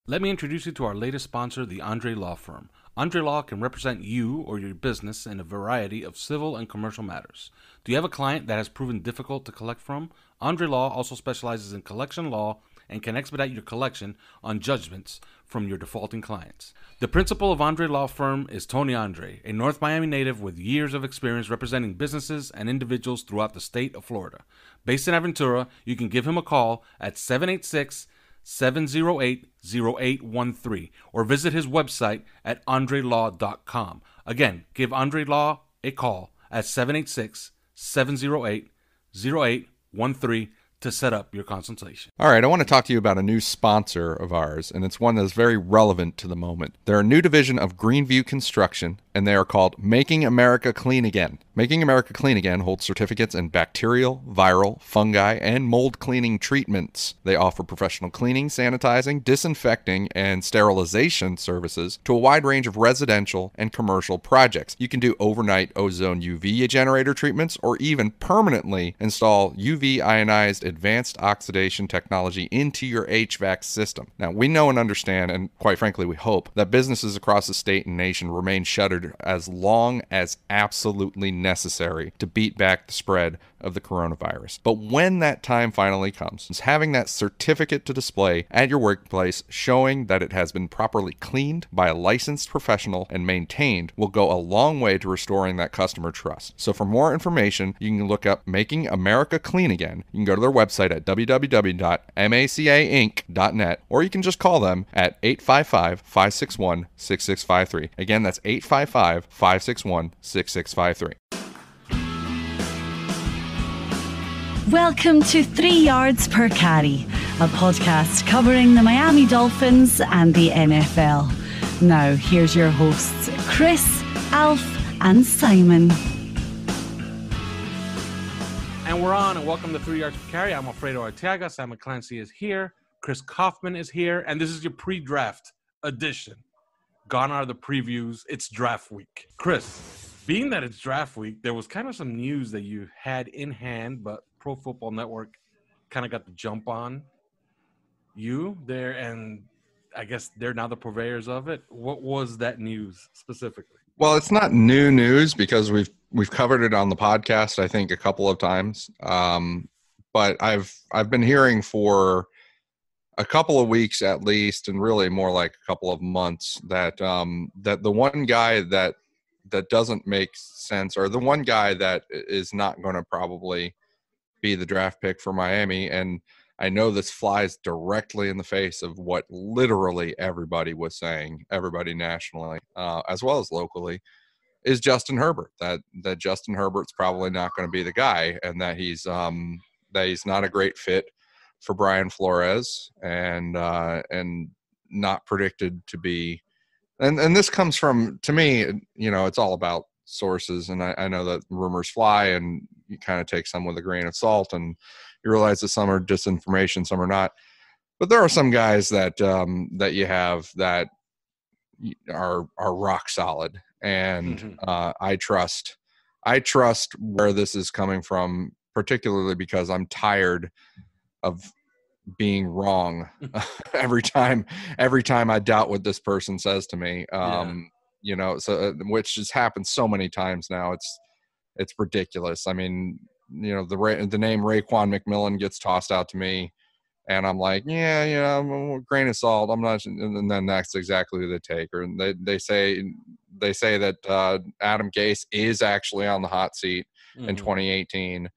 Let me introduce you to our latest sponsor, the Andre Law Firm. Andre Law can represent you or your business in a variety of civil and commercial matters. Do you have a client that has proven difficult to collect from? Andre Law also specializes in collection law and can expedite your collection on judgments from your defaulting clients. The principal of Andre Law Firm is Tony Andre, a North Miami native with years of experience representing businesses and individuals throughout the state of Florida. Based in Aventura, you can give him a call at 786-708-0813 or visit his website at andrelaw.com. Again, give Andre Law a call at 786-708-0813 to set up your consultation. All right, I want to talk to you about a new sponsor of ours, and it's one that is very relevant to the moment. They're a new division of Greenview Construction, and they are called Making America Clean Again. Making America Clean Again holds certificates in bacterial, viral, fungi, and mold cleaning treatments. They offer professional cleaning, sanitizing, disinfecting, and sterilization services to a wide range of residential and commercial projects. You can do overnight ozone UV generator treatments or even permanently install UV ionized advanced oxidation technology into your HVAC system. Now, we know and understand, and quite frankly, we hope, that businesses across the state and nation remain shuttered as long as absolutely necessary to beat back the spread of the coronavirus. But when that time finally comes, having that certificate to display at your workplace showing that it has been properly cleaned by a licensed professional and maintained will go a long way to restoring that customer trust. So for more information, you can look up Making America Clean Again. You can go to their website at www.macainc.net, or you can just call them at 855-561-6653. Again, that's 855-561-6653. Welcome to 3 Yards Per Carry, a podcast covering the Miami Dolphins and the NFL. Now, here's your hosts, Chris, Alf, and Simon. And we're on, and welcome to 3 Yards Per Carry. I'm Alfredo Arteaga. Simon Clancy is here. Chris Kaufman is here. And this is your pre-draft edition. Gone are the previews. It's draft week. Chris, being that it's draft week, there was kind of some news that you had in hand, but Pro Football Network kind of got the jump on you there, and I guess they're now the purveyors of it. What was that news specifically? Well, it's not new news because we've covered it on the podcast, I think, a couple of times. But I've been hearing for a couple of weeks at least, and really more like a couple of months, that that the one guy that doesn't make sense, or the one guy that is not going to probably be the draft pick for Miami, and I know this flies directly in the face of what literally everybody was saying, everybody nationally, as well as locally, is Justin Herbert. That Justin Herbert's probably not going to be the guy, and that he's not a great fit for Brian Flores, and not predicted to be. And this comes from, to me, you know, it's all about sources, and I know that rumors fly, and you kind of take some with a grain of salt, and you realize that some are disinformation, some are not. But there are some guys that that you have that are rock solid, and I trust where this is coming from, particularly because I'm tired of being wrong every time I doubt what this person says to me. You know, so which has happened so many times now. It's ridiculous. I mean, you know, the name Raekwon McMillan gets tossed out to me, and I'm like, yeah, grain of salt. I'm not, and then that's exactly who they take. Or they say that Adam Gase is actually on the hot seat in 2018.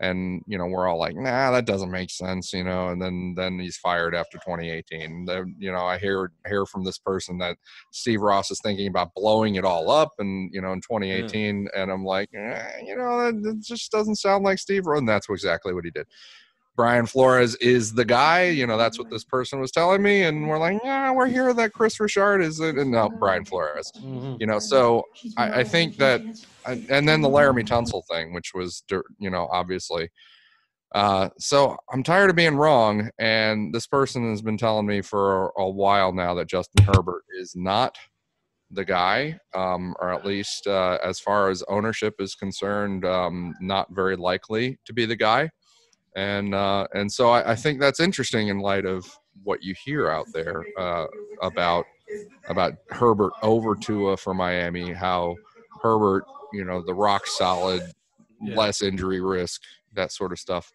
And, you know, we're all like, nah, that doesn't make sense, you know, and then he's fired after 2018. You know, I hear from this person that Steve Ross is thinking about blowing it all up, and, you know, in 2018, and I'm like, you know, that just doesn't sound like Steve Ross, and that's exactly what he did. Brian Flores is the guy, you know, that's what this person was telling me, and we're like, yeah, we're here that Chris Richard is it, and no, Brian Flores, you know, so I think that, and then the Laramie Tunsil thing, which was, you know, obviously, so I'm tired of being wrong, and this person has been telling me for a while now that Justin Herbert is not the guy, or at least as far as ownership is concerned, not very likely to be the guy. And so I think that's interesting in light of what you hear out there about Herbert over Tua for Miami, how Herbert, the rock solid, less injury risk, that sort of stuff.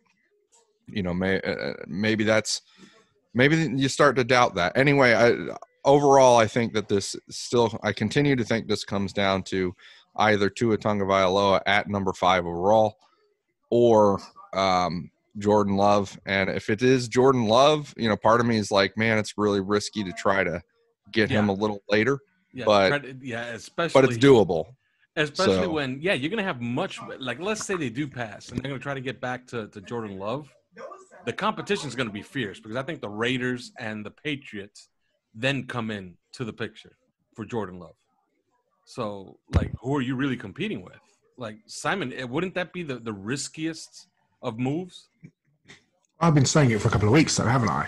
Maybe you start to doubt that. Anyway, overall, I think that I continue to think this comes down to either Tua Tagovailoa at number 5 overall or Jordan Love. And if it is Jordan Love, part of me is like, man, it's really risky to try to get him a little later. Yeah, but especially, but it's doable. Especially when, you're going to have much, like, let's say they do pass and they're going to try to get back to Jordan Love. The competition is going to be fierce because I think the Raiders and the Patriots then come in to the picture for Jordan Love. So, like, who are you really competing with? Like, Simon, wouldn't that be the riskiest of moves? I've been saying it for a couple of weeks, though, haven't I?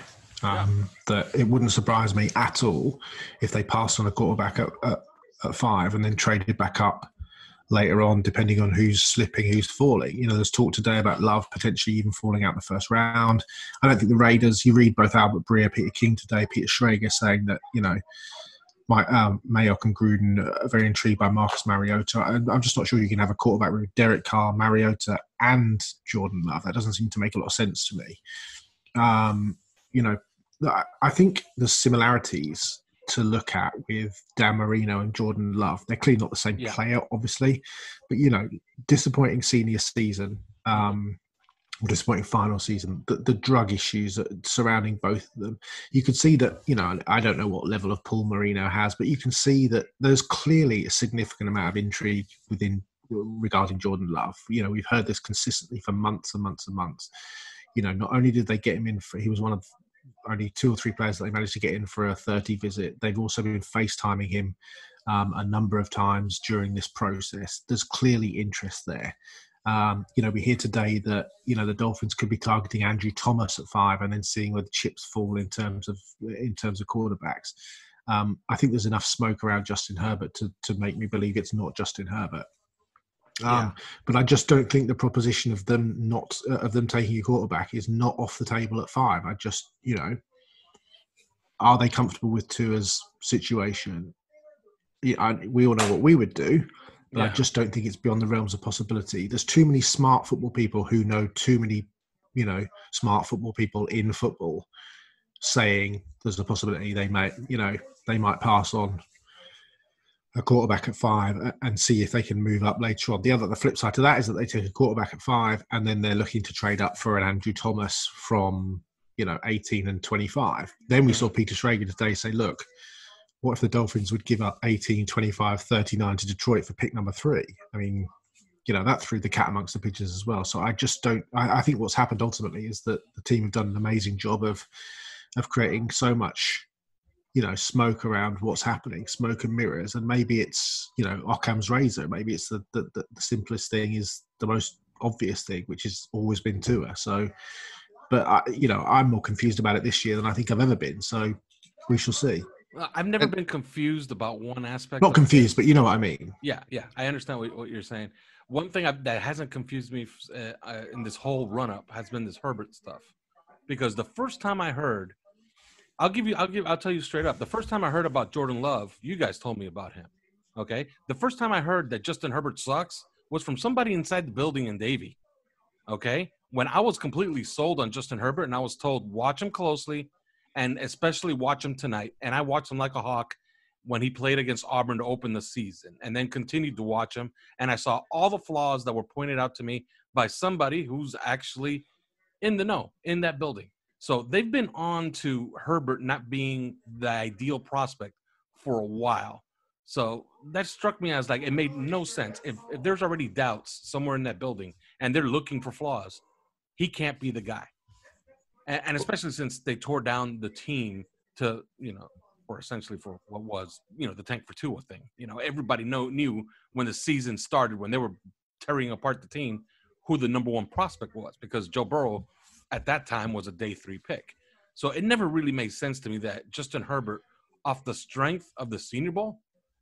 That it wouldn't surprise me at all if they passed on a quarterback at 5 and then traded back up later on, depending on who's slipping, who's falling. There's talk today about Love potentially even falling out the first round. I don't think the Raiders, you read both Albert Breer, Peter King today, Peter Schrager saying that, Mayock and Gruden are very intrigued by Marcus Mariota. I'm just not sure you can have a quarterback with Derek Carr, Mariota, and Jordan Love. That doesn't seem to make a lot of sense to me. I think the similarities to look at with Dan Marino and Jordan Love, they're clearly not the same player, obviously, but disappointing senior season, or disappointing final season, the drug issues surrounding both of them. You could see that, I don't know what level of pull Marino has, but you can see that there's clearly a significant amount of intrigue regarding Jordan Love. We've heard this consistently for months and months and months. Not only did they get him in he was one of only 2 or 3 players that they managed to get in for a 30 visit. They've also been FaceTiming him a number of times during this process. There's clearly interest there. We hear today that, the Dolphins could be targeting Andrew Thomas at 5 and then seeing where the chips fall in terms of quarterbacks. I think there's enough smoke around Justin Herbert to make me believe it's not Justin Herbert. But I just don't think the proposition of them taking a quarterback is not off the table at 5. I just, are they comfortable with Tua's situation? We all know what we would do, but I just don't think it's beyond the realms of possibility. There's too many smart football people who know too many, smart football people in football saying there's a possibility they might pass on a quarterback at 5 and see if they can move up later on. The flip side to that is that they take a quarterback at 5 and then they're looking to trade up for an Andrew Thomas from 18 and 25. Then we saw Peter Schrager today say, look, what if the Dolphins would give up 18, 25, 39 to Detroit for pick number 3? I mean, that threw the cat amongst the pigeons as well. So I just don't. I think what's happened ultimately is that the team have done an amazing job of creating so much smoke around what's happening, smoke and mirrors, and maybe it's Occam's razor. Maybe it's the simplest thing is the most obvious thing, which has always been Tua. So, but I'm more confused about it this year than I think I've ever been. So we shall see. I've never been confused about one aspect. Not confused, but you know what I mean. Yeah, I understand what you're saying. One thing that hasn't confused me in this whole run-up has been this Herbert stuff, because the first time I heard. I'll tell you straight up. The first time I heard about Jordan Love, you guys told me about him. Okay. The first time I heard that Justin Herbert sucks was from somebody inside the building in Davie. Okay. When I was completely sold on Justin Herbert and I was told, watch him closely and especially watch him tonight. And I watched him like a hawk when he played against Auburn to open the season and then continued to watch him. And I saw all the flaws that were pointed out to me by somebody who's actually in the know in that building. So they've been on to Herbert not being the ideal prospect for a while. So that struck me as like it made no sense. If there's already doubts somewhere in that building and they're looking for flaws, he can't be the guy. And especially since they tore down the team to, or essentially for what was, the tank for Tua thing. Everybody knew when the season started, when they were tearing apart the team, who the number 1 prospect was, because Joe Burrow at that time was a day 3 pick. So it never really made sense to me that Justin Herbert, off the strength of the Senior Bowl,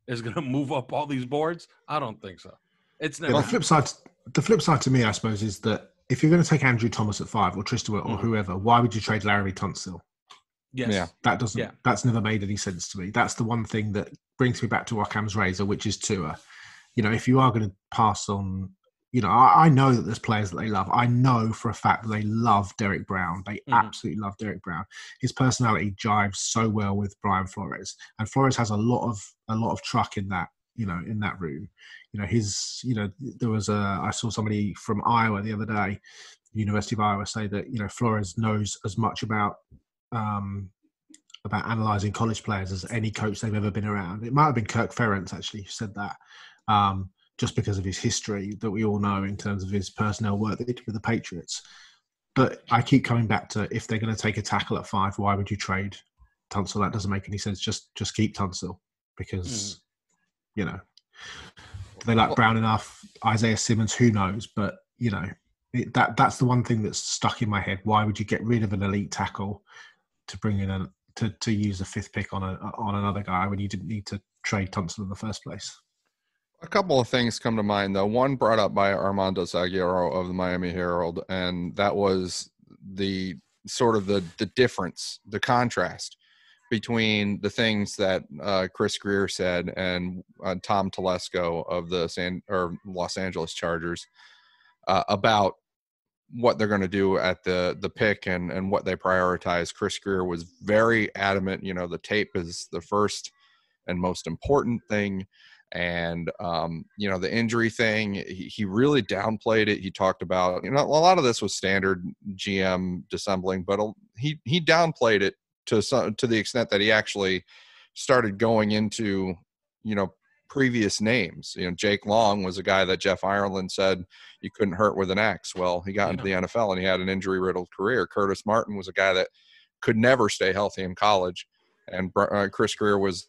is going to move up all these boards. I don't think so. It's never. The flip side to me, I suppose, is that if you're going to take Andrew Thomas at 5 or Tristan or whoever, why would you trade Larry Tunsil? Yes. Yeah. That doesn't. That's never made any sense to me. That's the one thing that brings me back to Occam's razor, which is Tua. If you are going to pass on, I know that there's players that they love. I know for a fact that they love Derek Brown. They absolutely love Derek Brown. His personality jives so well with Brian Flores, and Flores has a lot of truck in that, in that room. There was I saw somebody from Iowa the other day, University of Iowa, say that Flores knows as much about analysing college players as any coach they've ever been around. It might have been Kirk Ferentz actually who said that, just because of his history that we all know in terms of his personnel work that he did with the Patriots. But I keep coming back to, if they're going to take a tackle at 5, why would you trade Tunsil? That doesn't make any sense. Just keep Tunsil because, do they like Brown enough? Isaiah Simmons, who knows? But, that's the one thing that's stuck in my head. Why would you get rid of an elite tackle to bring in to use a 5th pick on another guy when you didn't need to trade Tunsil in the first place? A couple of things come to mind, though. One brought up by Armando Zaguero of the Miami Herald, and that was the sort of the difference, the contrast between the things that Chris Greer said and Tom Telesco of the Los Angeles Chargers about what they're going to do at the pick and what they prioritize. Chris Greer was very adamant. The tape is the first and most important thing. And, the injury thing, he really downplayed it. He talked about, a lot of this was standard GM dissembling, but he downplayed it to the extent that he actually started going into, previous names. Jake Long was a guy that Jeff Ireland said you couldn't hurt with an axe. Well, he got into the NFL and he had an injury-riddled career. Curtis Martin was a guy that could never stay healthy in college. And Chris Greer was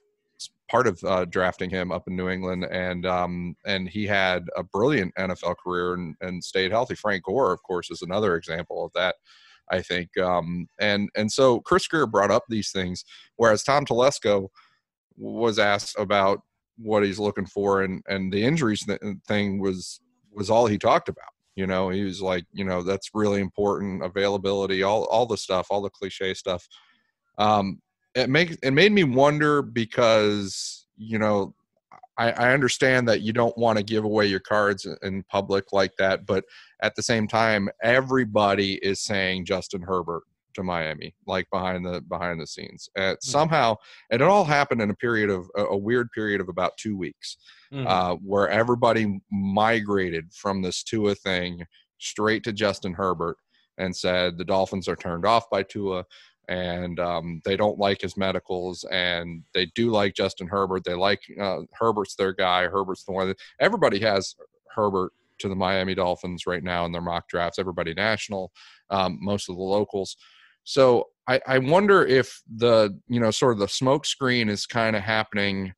part of drafting him up in New England. And he had a brilliant NFL career and stayed healthy. Frank Gore, of course, is another example of that, I think. And so Chris Greer brought up these things, whereas Tom Telesco was asked about what he's looking for, and the injuries thing was all he talked about. He was like, that's really important, availability, all the stuff, all the cliche stuff. It made me wonder because, I understand that you don't want to give away your cards in public like that, but at the same time, everybody is saying Justin Herbert to Miami, like behind the scenes. Somehow, and it all happened in a weird period of about 2 weeks, where everybody migrated from this Tua thing straight to Justin Herbert and said the Dolphins are turned off by Tua, and they don't like his medicals, and they do like Justin Herbert. They like Herbert's their guy. Herbert's the one. Everybody has Herbert to the Miami Dolphins right now in their mock drafts. Everybody national, most of the locals. So I wonder if the sort of the smoke screen is kind of happening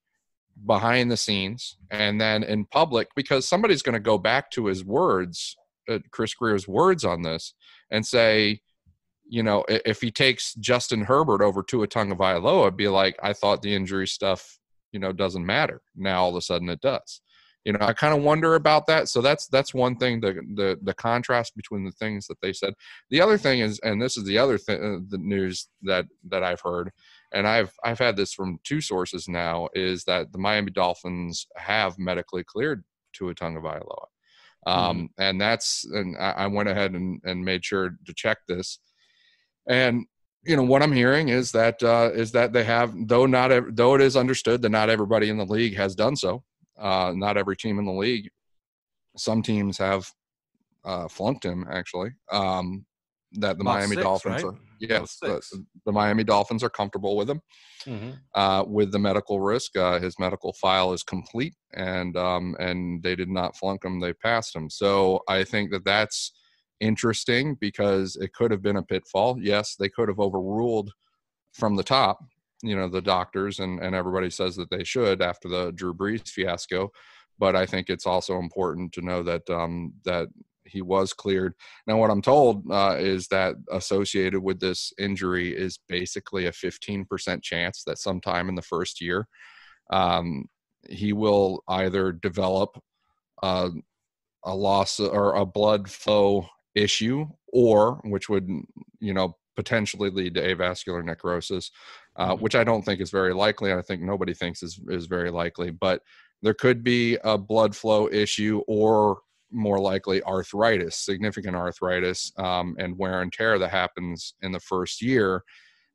behind the scenes and then in public, because somebody's going to go back to his words, Chris Greer's words on this, and say, if he takes Justin Herbert over Tua Tagovailoa, it'd be like, I thought the injury stuff, doesn't matter. Now all of a sudden it does. I kind of wonder about that. So that's one thing, the contrast between the things that they said. The other thing is, and this is the other thing, the news that I've heard, and I've had this from 2 sources now, is that the Miami Dolphins have medically cleared Tua Tagovailoa. And I went ahead and made sure to check this. And what I'm hearing is that they have, though it is understood that not everybody in the league has done so. Not every team in the league. Some teams have flunked him, actually. That the Miami Dolphins are, yes, the Miami Dolphins are comfortable with him. With the medical risk. His medical file is complete, and they did not flunk him; they passed him. So I think that's interesting, because it could have been a pitfall. Yes, they could have overruled from the top, the doctors, and everybody says that they should after the Drew Brees fiasco. But I think it's also important to know that that he was cleared. Now, what I'm told is that associated with this injury is basically a 15% chance that sometime in the first year, he will either develop a loss or a blood flow issue, or which would, potentially lead to avascular necrosis, which I don't think is very likely. I think nobody thinks is very likely, but there could be a blood flow issue, or more likely arthritis, significant arthritis, and wear and tear that happens in the first year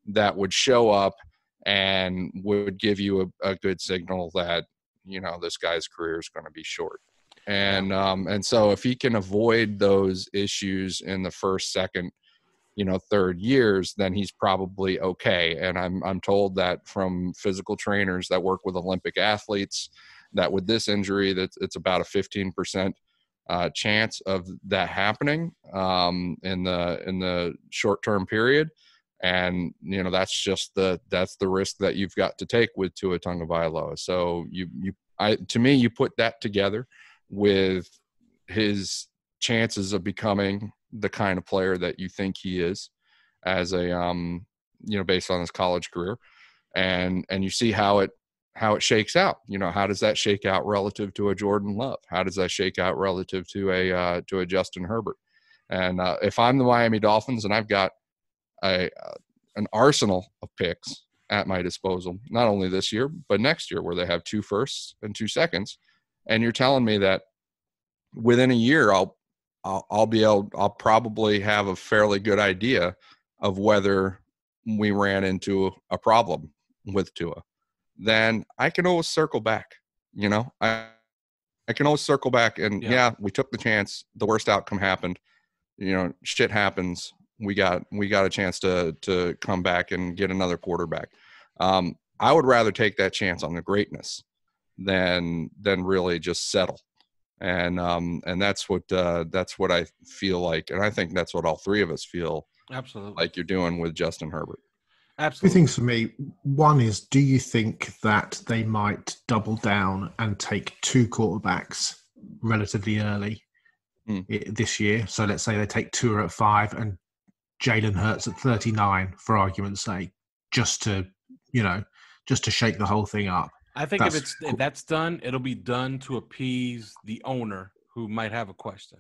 that would show up and would give you a good signal that, this guy's career is going to be short. And so if he can avoid those issues in the first, second, third years, then he's probably okay. And I'm told that from physical trainers that work with Olympic athletes, that with this injury, that it's about a 15% chance of that happening in the short-term period. And that's the risk that you've got to take with Tua Tagovailoa. So to me, you put that together with his chances of becoming the kind of player that you think he is, as a based on his college career, and you see how it shakes out. How does that shake out relative to a Jordan Love? How does that shake out relative to a Justin Herbert? And if I'm the Miami Dolphins and I've got an arsenal of picks at my disposal, not only this year but next year, where they have 2 firsts and 2 seconds, and you're telling me that within a year I'll probably have a fairly good idea of whether we ran into a problem with Tua, then I can always circle back. I can always circle back and we took the chance. The worst outcome happened. Shit happens. We got a chance to come back and get another quarterback. I would rather take that chance on the greatness than really just settle. And that's what I feel like, and I think that's what all three of us feel absolutely like you're doing with Justin Herbert. Absolutely. Two things for me. One is, do you think that they might double down and take 2 quarterbacks relatively early this year? So let's say they take Tua at 5 and Jalen Hurts at 39, for argument's sake, just to shake the whole thing up. I think if that's done, it'll be done to appease the owner who might have a question.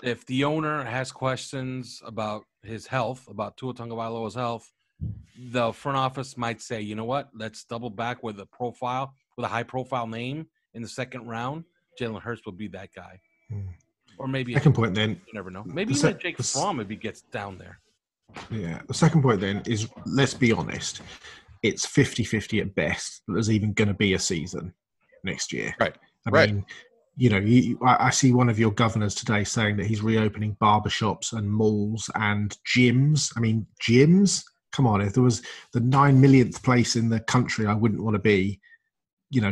If the owner has questions about his health, about Tua Tagovailoa's health, the front office might say, you know what, let's double back with a high-profile name in the second round. Jalen Hurts will be that guy. Or maybe second point then, you never know. Maybe even Jake Fromm if he gets down there. Yeah. The second point then is, let's be honest, it's 50-50 at best that there's even going to be a season next year. Right. I mean, I see one of your governors today saying that he's reopening barbershops and malls and gyms. I mean, gyms? Come on, if there was the 9 millionth place in the country, I wouldn't want to be,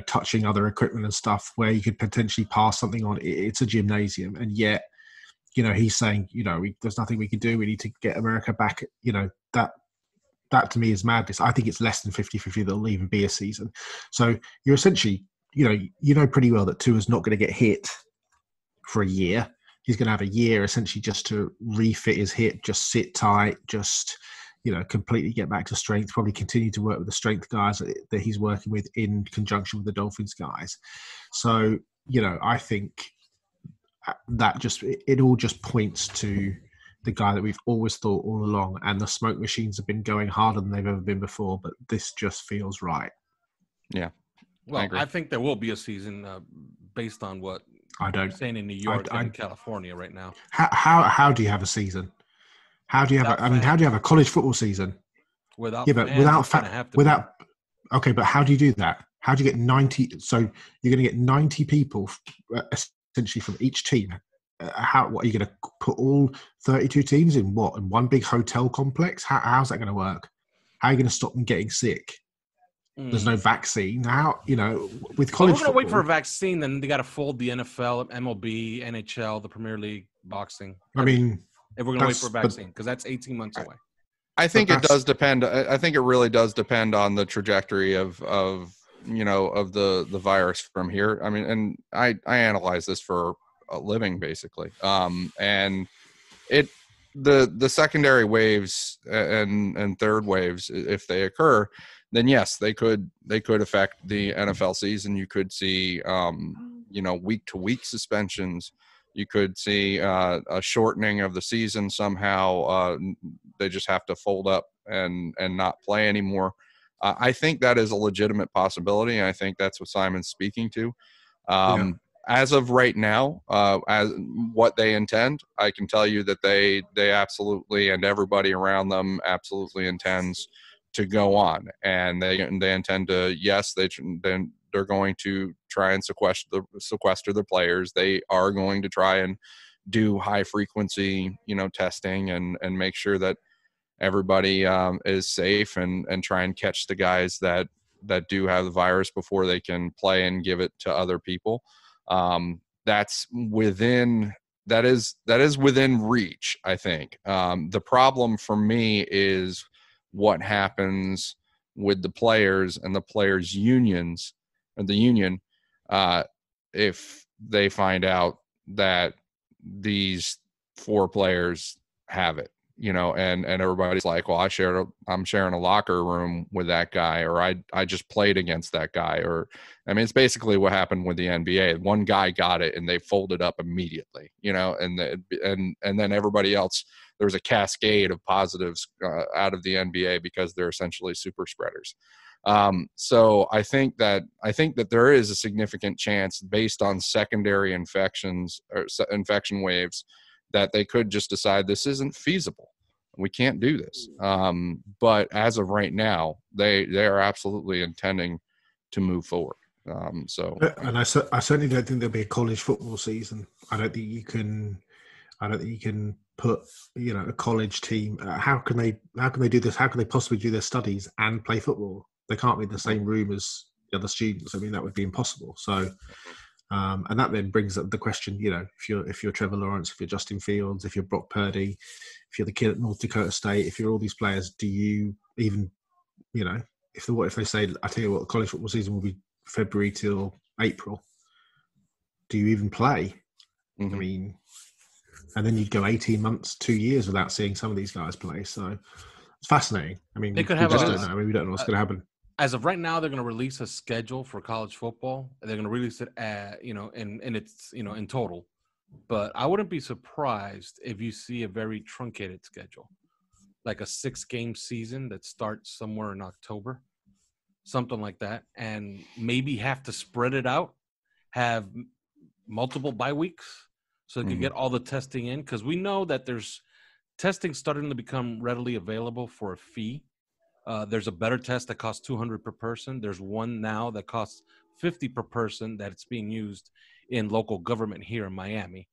touching other equipment and stuff where you could potentially pass something on. It's a gymnasium. And yet, he's saying, there's nothing we can do. We need to get America back. That to me is madness. I think it's less than 50-50 there'll even be a season. So you're essentially, pretty well that Tua's not going to get hit for a year. He's going to have a year essentially just to refit his hip, just sit tight, just, completely get back to strength, probably continue to work with the strength guys that he's working with in conjunction with the Dolphins guys. So, I think that it all just points to the guy that we've always thought all along, and the smoke machines have been going harder than they've ever been before, but this just feels right. Yeah. Well, I think there will be a season based on what I'm saying in New York and California right now. How do you have a season? How do you have how do you have a college football season? Without okay, but how do you do that? How do you get 90? So you're going to get 90 people essentially from each team. What are you going to put all 32 teams in one big hotel complex? How's that going to work? How are you going to stop them getting sick? There's no vaccine. How, with college we're going to wait for a vaccine, then they got to fold the NFL, MLB, NHL, the Premier League, boxing. I mean, if we're going to wait for a vaccine, because that's 18 months away. I think it does depend. I think it really does depend on the trajectory of the virus from here. I mean, and I analyze this for a living basically. And the secondary waves and third waves, if they occur, then yes, they could affect the NFL season. You could see, week to week suspensions. You could see a shortening of the season somehow. They just have to fold up and not play anymore. I think that is a legitimate possibility. And I think that's what Simon's speaking to. As of right now, as what they intend, I can tell you that they absolutely, and everybody around them absolutely intends to go on, and they intend to. Yes, they're going to try and sequester the players. They are going to try and do high frequency, testing and make sure that everybody is safe and try and catch the guys that do have the virus before they can play and give it to other people. That is within reach, I think. The problem for me is what happens with the players and the players' unions, or the union, if they find out that these 4 players have it, and everybody's like, well, I'm sharing a locker room with that guy, or I just played against that guy, or, I mean, it's basically what happened with the NBA. One guy got it and they folded up immediately, and then everybody else, there was a cascade of positives out of the NBA because they're essentially super spreaders. So I think that there is a significant chance, based on secondary infections or infection waves, that they could just decide this isn't feasible. We can't do this. But as of right now, they are absolutely intending to move forward. And I certainly don't think there'll be a college football season. I don't think you can put a college team. How can they do this? How can they possibly do their studies and play football? They can't be in the same room as the other students. I mean, that would be impossible. So, and that then brings up the question, if you're Trevor Lawrence, if you're Justin Fields, if you're Brock Purdy, if you're the kid at North Dakota State, if you're all these players, do you even, if they say, I tell you what, the college football season will be February till April, do you even play? Mm-hmm. I mean, and then you'd go 18 months, 2 years without seeing some of these guys play. So it's fascinating. I mean, we don't know. I mean, we don't know what's going to happen. As of right now, they're going to release a schedule for college football. They're going to release it in total. But I wouldn't be surprised if you see a very truncated schedule, like a 6-game season that starts somewhere in October, something like that, and maybe have to spread it out, have multiple bye weeks so they can get all the testing in, because we know that there's testing starting to become readily available for a fee. There's a better test that costs $200 per person. There's one now that costs $50 per person that it's being used in local government here in Miami.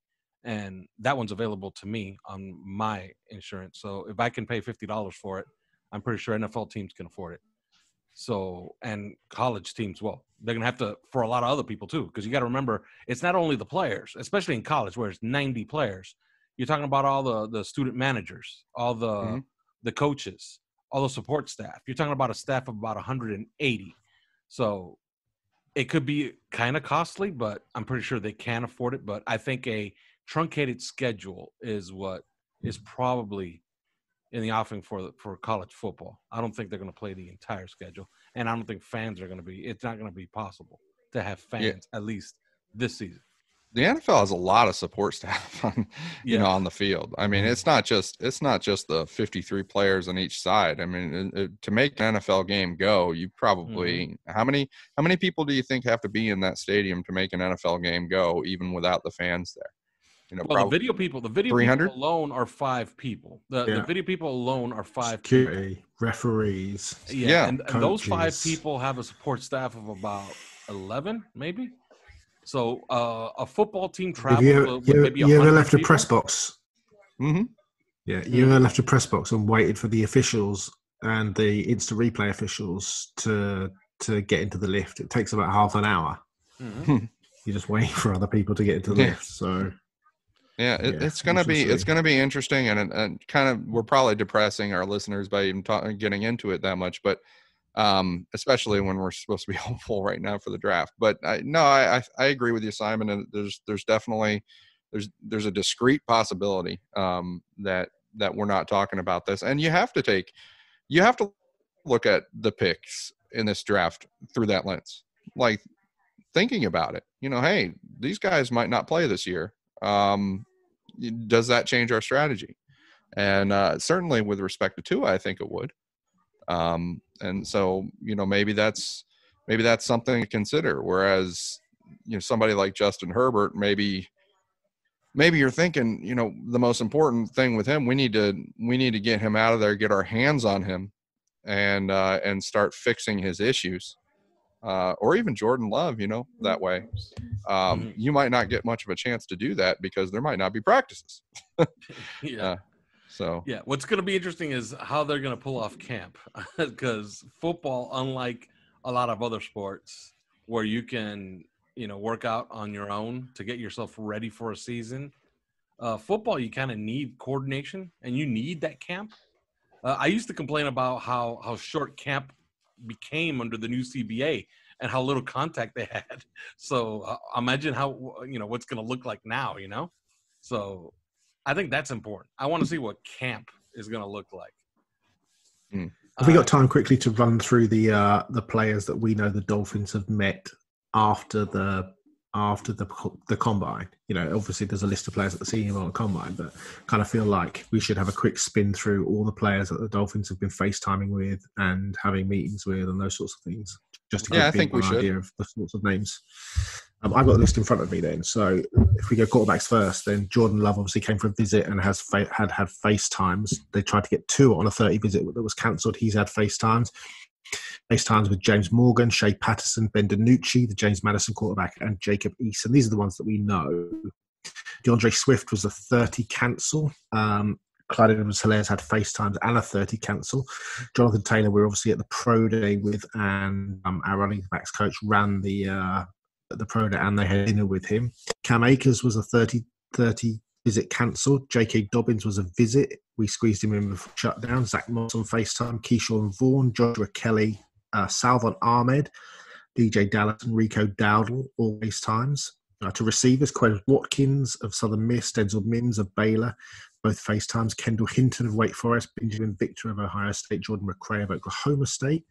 And that one's available to me on my insurance. So if I can pay $50 for it, I'm pretty sure NFL teams can afford it. So, and college teams, well, they're going to have to, for a lot of other people too, because you got to remember, it's not only the players, especially in college where it's 90 players. You're talking about all the student managers, all the coaches, all the support staff. You're talking about a staff of about 180. So it could be kind of costly, but I'm pretty sure they can afford it. But I think a truncated schedule is what is probably in the offing for college football. I don't think they're going to play the entire schedule, and I don't think fans are going to be. It's not going to be possible to have fans at least this season. The NFL has a lot of support staff on, on the field. I mean, it's not just the 53 players on each side. I mean, to make an NFL game go, you probably how many people do you think have to be in that stadium to make an NFL game go, even without the fans there? The video people alone are 5 people. The video people alone are 5 Security, people. Referees. And those 5 people have a support staff of about 11, maybe. So a football team travels with maybe 100 You ever left people? a press box? Mm-hmm. Yeah, you ever left a press box and waited for the officials and the instant replay officials to get into the lift? It takes about half an hour. Mm-hmm. You're just waiting for other people to get into the lift. So it's gonna be interesting, and kind of, we're probably depressing our listeners by even getting into it that much, but especially when we're supposed to be hopeful right now for the draft. But I agree with you, Simon, and there's definitely there's a discrete possibility that we're not talking about this, and you have to look at the picks in this draft through that lens, like thinking about it. Hey, these guys might not play this year. does that change our strategy? And certainly with respect to Tua, I think it would. And so, maybe that's something to consider. Whereas, somebody like Justin Herbert, maybe you're thinking, the most important thing with him, we need to get him out of there, get our hands on him, and start fixing his issues. Or even Jordan Love, that way. You might not get much of a chance to do that because there might not be practices. Yeah. Yeah, what's going to be interesting is how they're going to pull off camp, because football, unlike a lot of other sports where you can, work out on your own to get yourself ready for a season, football, you kind of need coordination and you need that camp. I used to complain about how short camp became under the new CBA and how little contact they had. So imagine how, what's going to look like now, So I think that's important. I want to see what camp is going to look like. Have we got time quickly to run through the players that we know the Dolphins have met after the combine? Obviously there's a list of players at the senior level combine, but kind of feel like we should have a quick spin through all the players that the Dolphins have been FaceTiming with and having meetings with and those sorts of things, just to give people an idea of the sorts of names. I've got the list in front of me then. So if we go quarterbacks first, then Jordan Love obviously came for a visit and has had FaceTimes. They tried to get Tua on a 30 visit that was cancelled. He's had FaceTimes with James Morgan, Shea Patterson, Ben DiNucci, the James Madison quarterback, and Jacob Eason. These are the ones that we know. DeAndre Swift was a 30 cancel. Clyde Edwards-Helaire had FaceTimes and a 30 cancel. Jonathan Taylor, we're obviously at the pro day with, and our running backs coach ran the pro day and they had dinner with him. Cam Akers was a 30 visit cancelled. J.K. Dobbins was a visit. We squeezed him in before shutdown. Zach Moss on FaceTime. Keyshawn Vaughn, Joshua Kelly, Salvon Ahmed, DJ Dallas, and Rico Dowdle, all FaceTimes. To receivers, Quez Watkins of Southern Miss, Denzel Mims of Baylor, both FaceTimes. Kendall Hinton of Wake Forest, Benjamin Victor of Ohio State, Jordan McRae of Oklahoma State.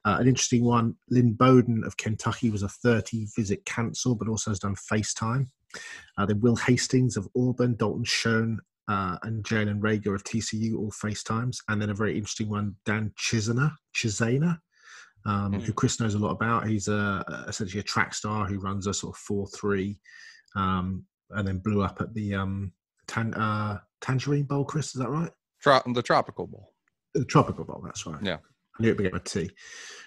An interesting one, Lynn Bowden of Kentucky was a 30 visit cancel, but also has done FaceTime. Then Will Hastings of Auburn, Dalton Schoen, and Jalen Rager of TCU, all FaceTimes. And then a very interesting one, Dan Chisana, who Chris knows a lot about. He's essentially a track star who runs a sort of 4.3 and then blew up at the Tangerine Bowl, Chris, is that right? The Tropical Bowl. The Tropical Bowl, that's right. Yeah. I knew it began with T.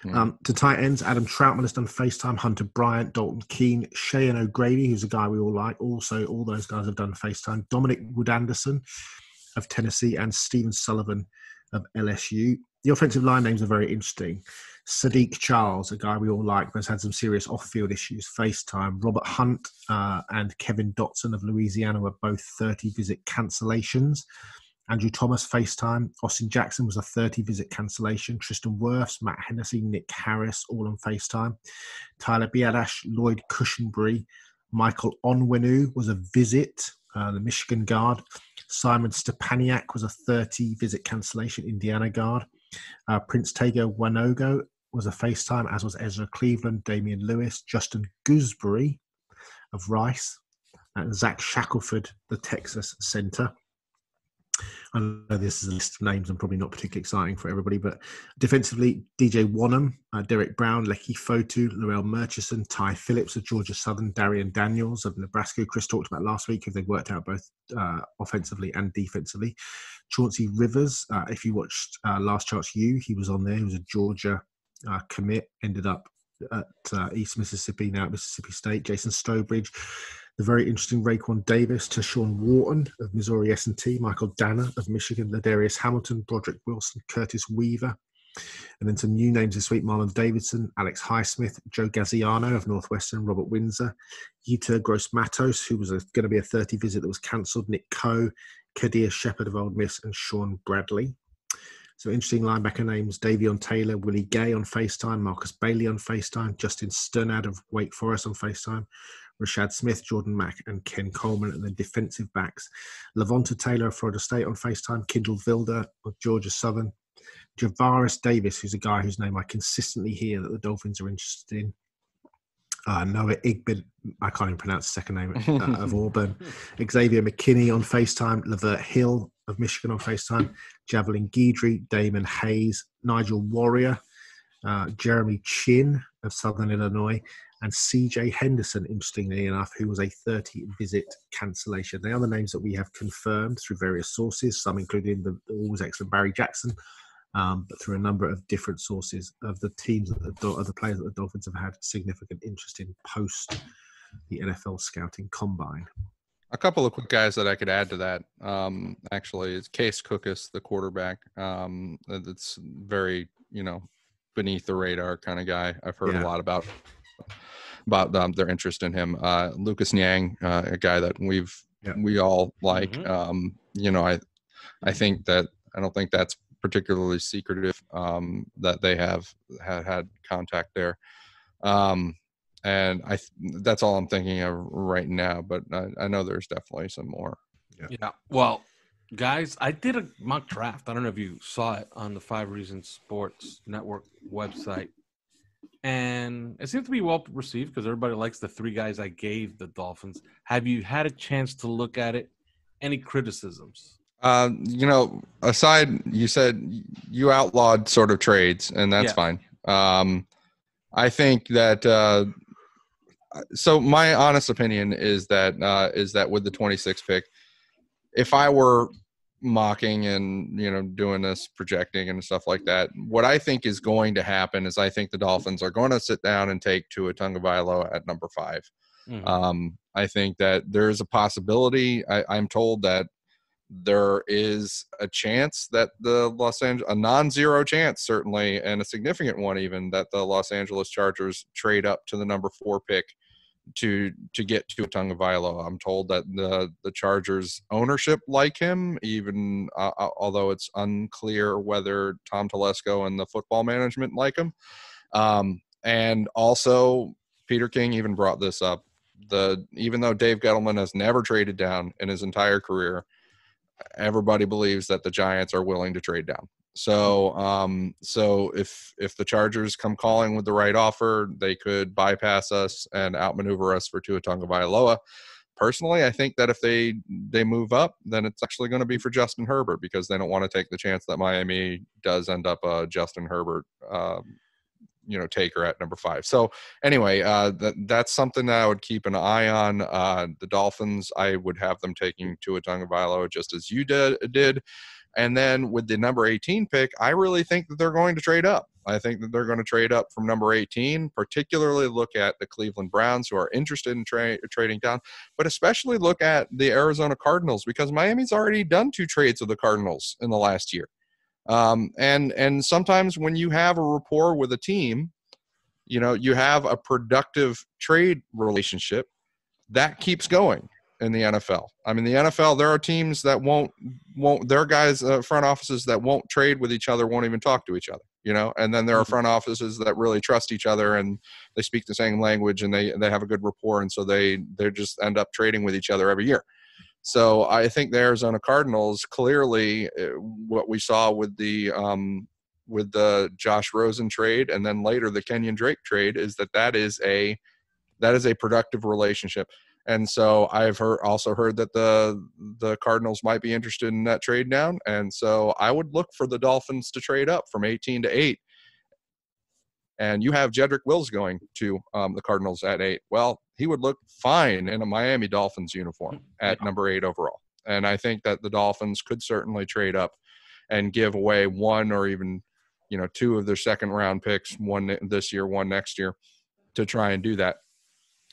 To tight ends, Adam Troutman has done FaceTime, Hunter Bryant, Dalton Keene, Cheyenne O'Grady, who's a guy we all like. Also, all those guys have done FaceTime. Dominic Wood-Anderson of Tennessee and Stephen Sullivan of LSU. The offensive line names are very interesting. Sadiq Charles, a guy we all like, but has had some serious off-field issues, FaceTime. Robert Hunt and Kevin Dotson of Louisiana were both 30 visit cancellations. Andrew Thomas, FaceTime. Austin Jackson was a 30 visit cancellation. Tristan Wirfs, Matt Hennessy, Nick Harris, all on FaceTime. Tyler Biadasz, Lloyd Cushenberry, Michael Onwenu was a visit, the Michigan guard. Simon Stepaniak was a 30 visit cancellation, Indiana guard. Prince Tega Wanogo was a FaceTime, as was Ezra Cleveland, Damian Lewis, Justin Gooseberry of Rice, and Zach Shackelford, the Texas center. I know this is a list of names and probably not particularly exciting for everybody, but defensively, DJ Wonnum, Derek Brown, Lecky Fotu, Laurel Murchison, Ty Phillips of Georgia Southern, Darian Daniels of Nebraska, who Chris talked about last week, who they worked out both offensively and defensively. Chauncey Rivers, if you watched Last Chance U, he was on there. He was a Georgia commit, ended up at East Mississippi, now at Mississippi State. Jason Stowbridge, the very interesting Raekwon Davis, Tashawn Wharton of Missouri S&T, Michael Danner of Michigan, Ladarius Hamilton, Broderick Wilson, Curtis Weaver. And then some new names this week, Marlon Davidson, Alex Highsmith, Joe Gaziano of Northwestern, Robert Windsor, Yetur Gross-Matos, who was going to be a 30 visit that was cancelled, Nick Coe, Kadir Shepard of Ole Miss, and Sean Bradley. So interesting linebacker names, Davion Taylor, Willie Gay on FaceTime, Marcus Bailey on FaceTime, Justin Sternad of Wake Forest on FaceTime, Rashad Smith, Jordan Mack, and Ken Coleman. And then defensive backs, Lavonta Taylor of Florida State on FaceTime, Kindle Vilder of Georgia Southern, Javaris Davis, who's a guy whose name I consistently hear that the Dolphins are interested in, Noah Igbin, I can't even pronounce the second name, of Auburn. Xavier McKinney on FaceTime. Levert Hill of Michigan on FaceTime. Javelin Guidry, Damon Hayes, Nigel Warrior, Jeremy Chin of Southern Illinois, and CJ Henderson, interestingly enough, who was a 30-visit cancellation. They are the names that we have confirmed through various sources, some including the always excellent Barry Jackson, but through a number of different sources of the teams, of the players that the Dolphins have had significant interest in post the NFL scouting combine. A couple of quick guys that I could add to that, actually, is Case Cookus, the quarterback. That's very, beneath the radar kind of guy. I've heard a lot about their interest in him. Lucas Niang, a guy that we all like. Mm-hmm. I think that I don't think that's particularly secretive, that they have had contact there. And that's all I'm thinking of right now, but I know there's definitely some more. Yeah. Well, guys, I did a mock draft. I don't know if you saw it on the 5 Reasons Sports Network website. And it seemed to be well received because everybody likes the 3 guys I gave the Dolphins. Have you had a chance to look at it? Any criticisms? Aside, you said you outlawed sort of trades, and that's fine. I think that so my honest opinion is that with the 26th pick, if I were mocking and doing this projecting and stuff like that, what I think is going to happen is I think the Dolphins are going to sit down and take Tua Tagovailoa at number 5. Mm-hmm. I think that there's a possibility. I'm told that there is a chance that a non-zero chance, certainly, and a significant one even, that the Los Angeles Chargers trade up to the number 4 pick to get to Tagovailoa. I'm told that the Chargers ownership like him, even although it's unclear whether Tom Telesco and the football management like him. And also, Peter King even brought this up. Even though Dave Gettleman has never traded down in his entire career, everybody believes that the Giants are willing to trade down. So if the Chargers come calling with the right offer, they could bypass us and outmaneuver us for Tua Tagovailoa. Personally, I think that if they move up, then it's actually going to be for Justin Herbert, because they don't want to take the chance that Miami does end up a Justin Herbert taker at number 5. So anyway, that's something that I would keep an eye on. The Dolphins, I would have them taking Tua Tagovailoa just as you did. And then with the number 18 pick, I really think that they're going to trade up. I think that they're going to trade up from number 18, particularly look at the Cleveland Browns, who are interested in trading down, but especially look at the Arizona Cardinals, because Miami's already done 2 trades with the Cardinals in the last year. And sometimes when you have a rapport with a team, you have a productive trade relationship that keeps going in the NFL. I mean, the NFL, there are teams that won't there are guys, front offices that won't trade with each other, won't even talk to each other, and then there are front offices that really trust each other and they speak the same language and they have a good rapport. And so they just end up trading with each other every year. So I think the Arizona Cardinals, clearly what we saw with the Josh Rosen trade and then later the Kenyon Drake trade is that is a productive relationship. And so I've also heard that the Cardinals might be interested in that trade down. And so I would look for the Dolphins to trade up from 18 to 8. And you have Jedrick Wills going to the Cardinals at 8. Well, he would look fine in a Miami Dolphins uniform at number 8 overall. And I think that the Dolphins could certainly trade up and give away 1 or even, 2 of their second round picks, 1 this year, 1 next year, to try and do that.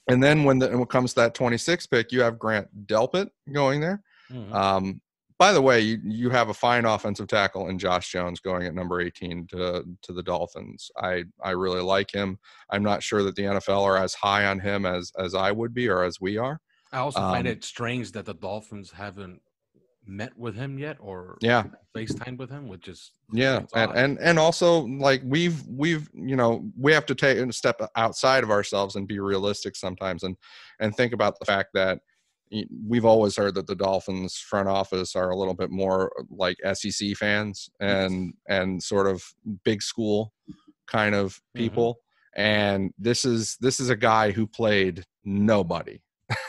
And then when it comes to that 26th pick, you have Grant Delpit going there. Mm-hmm. By the way, you have a fine offensive tackle in Josh Jones going at number 18 to the Dolphins. I really like him. I'm not sure that the NFL are as high on him as I would be or as we are. I also find it strange that the Dolphins haven't met with him yet or FaceTime with him, which is and also like we have to take a step outside of ourselves and be realistic sometimes and think about the fact that we've always heard that the Dolphins front office are a little bit more like SEC fans and sort of big school kind of people. And this is a guy who played nobody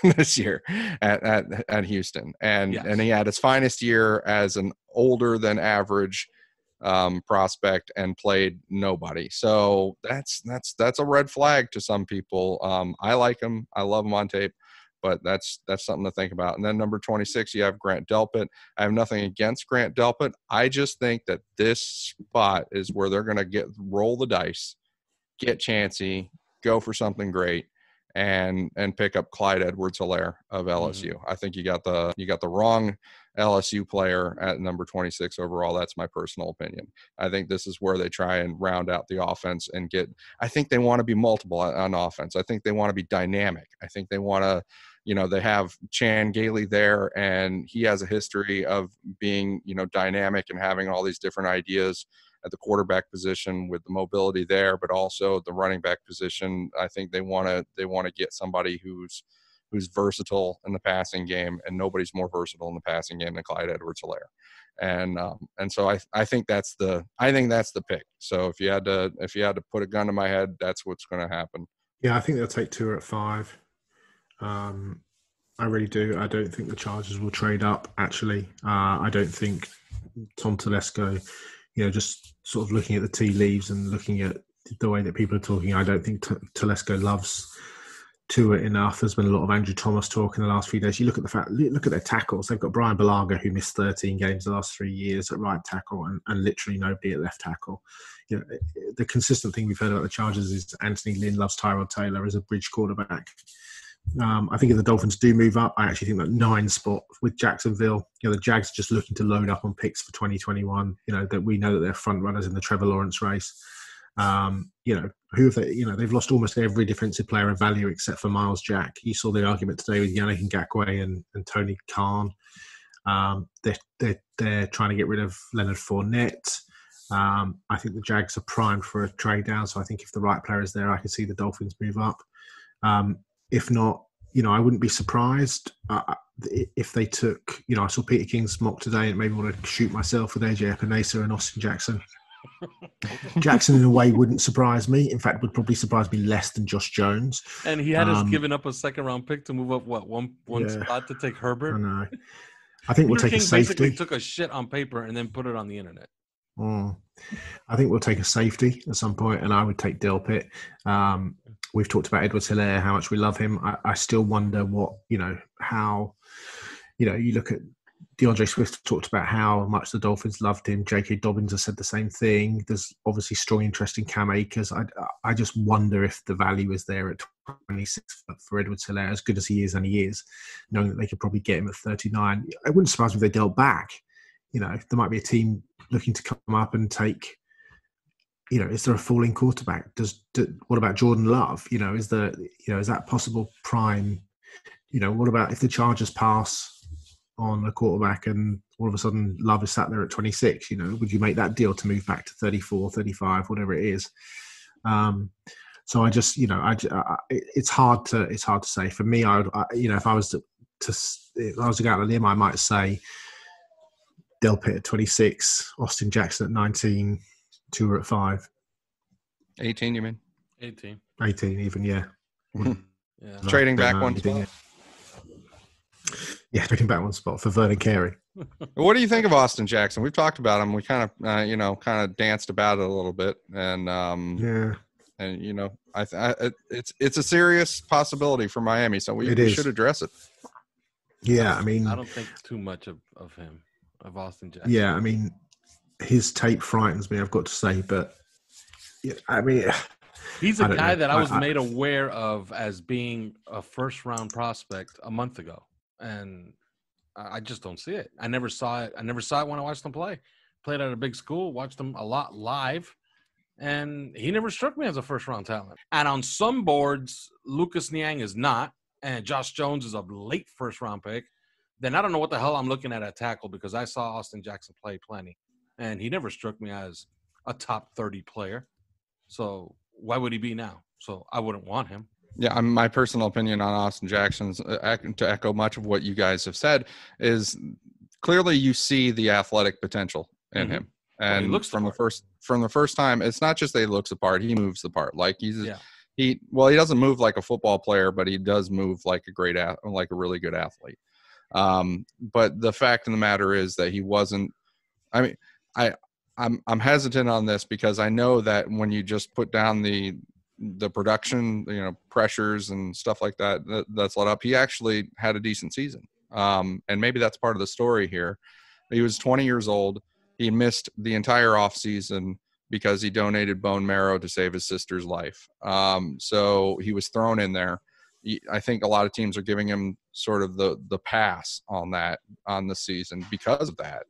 this year at Houston, and he had his finest year as an older than average prospect and played nobody. So that's a red flag to some people. I like him. I love him on tape, but that's something to think about. And then number 26, you have Grant Delpit. I have nothing against Grant Delpit. I just think that this spot is where they're going to roll the dice, get chancy, go for something great, and pick up Clyde Edwards-Helaire of LSU. I think you got the wrong LSU player at number 26 overall. That's my personal opinion. I think this is where they try and round out the offense and I think they want to be multiple on offense. I think they want to be dynamic. I think they want to, they have Chan Gailey there, and he has a history of being, dynamic and having all these different ideas at the quarterback position with the mobility there, but also the running back position. I think they want to get somebody who's versatile in the passing game, and nobody's more versatile in the passing game than Clyde Edwards-Helaire. And so I think that's the pick. So if you had to put a gun to my head, that's what's going to happen. Yeah, I think they'll take Tua at 5. I really do. I don't think the Chargers will trade up. Actually, I don't think Tom Telesco, just sort of looking at the tea leaves and looking at the way that people are talking, I don't think Telesco loves Tua enough. There's been a lot of Andrew Thomas talk in the last few days. You look at their tackles. They've got Brian Balaga, who missed 13 games the last 3 years at right tackle, and literally nobody at left tackle. The consistent thing we've heard about the Chargers is Anthony Lynn loves Tyrod Taylor as a bridge quarterback. I think if the Dolphins do move up, I actually think that 9 spot with Jacksonville, the Jags are just looking to load up on picks for 2021. That we know that they're front runners in the Trevor Lawrence race. Who have they? They've lost almost every defensive player of value except for Miles Jack. You saw the argument today with Yannick Ngakoue and Tony Khan. They're trying to get rid of Leonard Fournette. I think the Jags are primed for a trade down. So I think if the right player is there, I can see the Dolphins move up. If not, I wouldn't be surprised if they took, I saw Peter King's mock today, and it made me want to shoot myself with AJ Epinesa and Austin Jackson. Jackson, in a way, wouldn't surprise me. In fact, would probably surprise me less than Josh Jones. And he had us giving up a second-round pick to move up, one spot to take Herbert? I know. I think we'll take a safety. Basically took a shit on paper and then put it on the internet. I think we'll take a safety at some point, and I would take Delpit. We've talked about Edwards-Helaire, how much we love him. I still wonder how you look at DeAndre Swift talked about how much the Dolphins loved him. J.K. Dobbins has said the same thing. There's obviously strong interest in Cam Akers. I just wonder if the value is there at 26 for Edwards-Helaire, as good as he is, and he is, knowing that they could probably get him at 39. It wouldn't surprise me if they dealt back. There might be a team looking to come up and take, is there a falling quarterback? What about Jordan Love? Is that possible prime? What about if the Chargers pass on a quarterback and all of a sudden Love is sat there at 26? Would you make that deal to move back to 34, 35, whatever it is? So I just, it's hard to say. For me, I would, if I was to go out on a limb, I might say Delpit at 26, Austin Jackson at 19, Tua at 5. 18, you mean? 18 even, yeah. Yeah. Trading back one spot. Yeah, trading back one spot for Vernon Carey. What do you think of Austin Jackson? We've talked about him. We kind of danced about it a little bit, and it's a serious possibility for Miami, so we should address it. Yeah, I mean, I don't think too much of him, of Austin Jackson. Yeah, I mean, his tape frightens me, I've got to say, but yeah, I mean, he's a guy that I was made aware of as being a first-round prospect a month ago, and I just don't see it. I never saw it. When I watched him play. Played at a big school, watched him a lot live, and he never struck me as a first-round talent. And on some boards, Lucas Niang is not, and Josh Jones is a late first-round pick. Then I don't know what the hell I'm looking at tackle, because I saw Austin Jackson play plenty, and he never struck me as a top 30 player. So why would he be now? So I wouldn't want him. Yeah, my personal opinion on Austin Jackson, to echo much of what you guys have said, is clearly you see the athletic potential in him. And looks from the first time, it's not just that he looks the part; he moves the part. Like he doesn't move like a football player, but he does move like like a really good athlete. But the fact of the matter is that he wasn't. I mean, I'm hesitant on this because I know that when you just put down the production, pressures and stuff like that, that's let up. He actually had a decent season. And maybe that's part of the story here. He was 20 years old. He missed the entire offseason because he donated bone marrow to save his sister's life. So he was thrown in there. I think a lot of teams are giving him sort of the pass on the season because of that.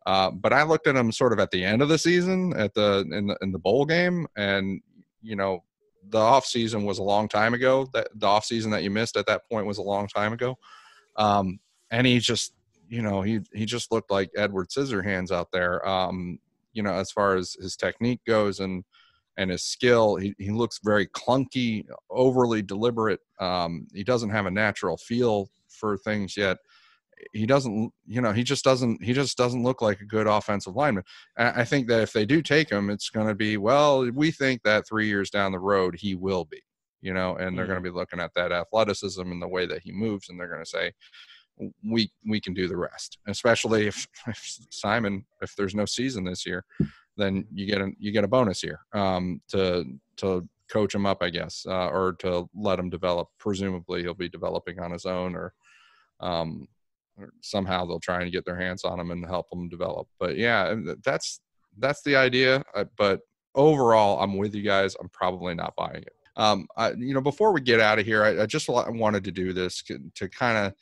But I looked at him sort of at the end of the season in the bowl game, and the off season was a long time ago. That the off season that you missed at that point was a long time ago. And he just he just looked like Edward Scissorhands out there. As far as his technique goes and his skill, he looks very clunky, overly deliberate. He doesn't have a natural feel for things yet. He doesn't, he just doesn't look like a good offensive lineman. I think that if they do take him, it's going to be, well, we think that 3 years down the road, he will be, and they're going to be looking at that athleticism and the way that he moves. And they're going to say, we can do the rest, especially if Simon, if there's no season this year, then you get a bonus year, to coach him up, I guess, or to let him develop. Presumably he'll be developing on his own, or somehow they'll try and get their hands on him and help him develop. But yeah, that's the idea. But overall, I'm with you guys. I'm probably not buying it. Before we get out of here, I just wanted to do this to kind of,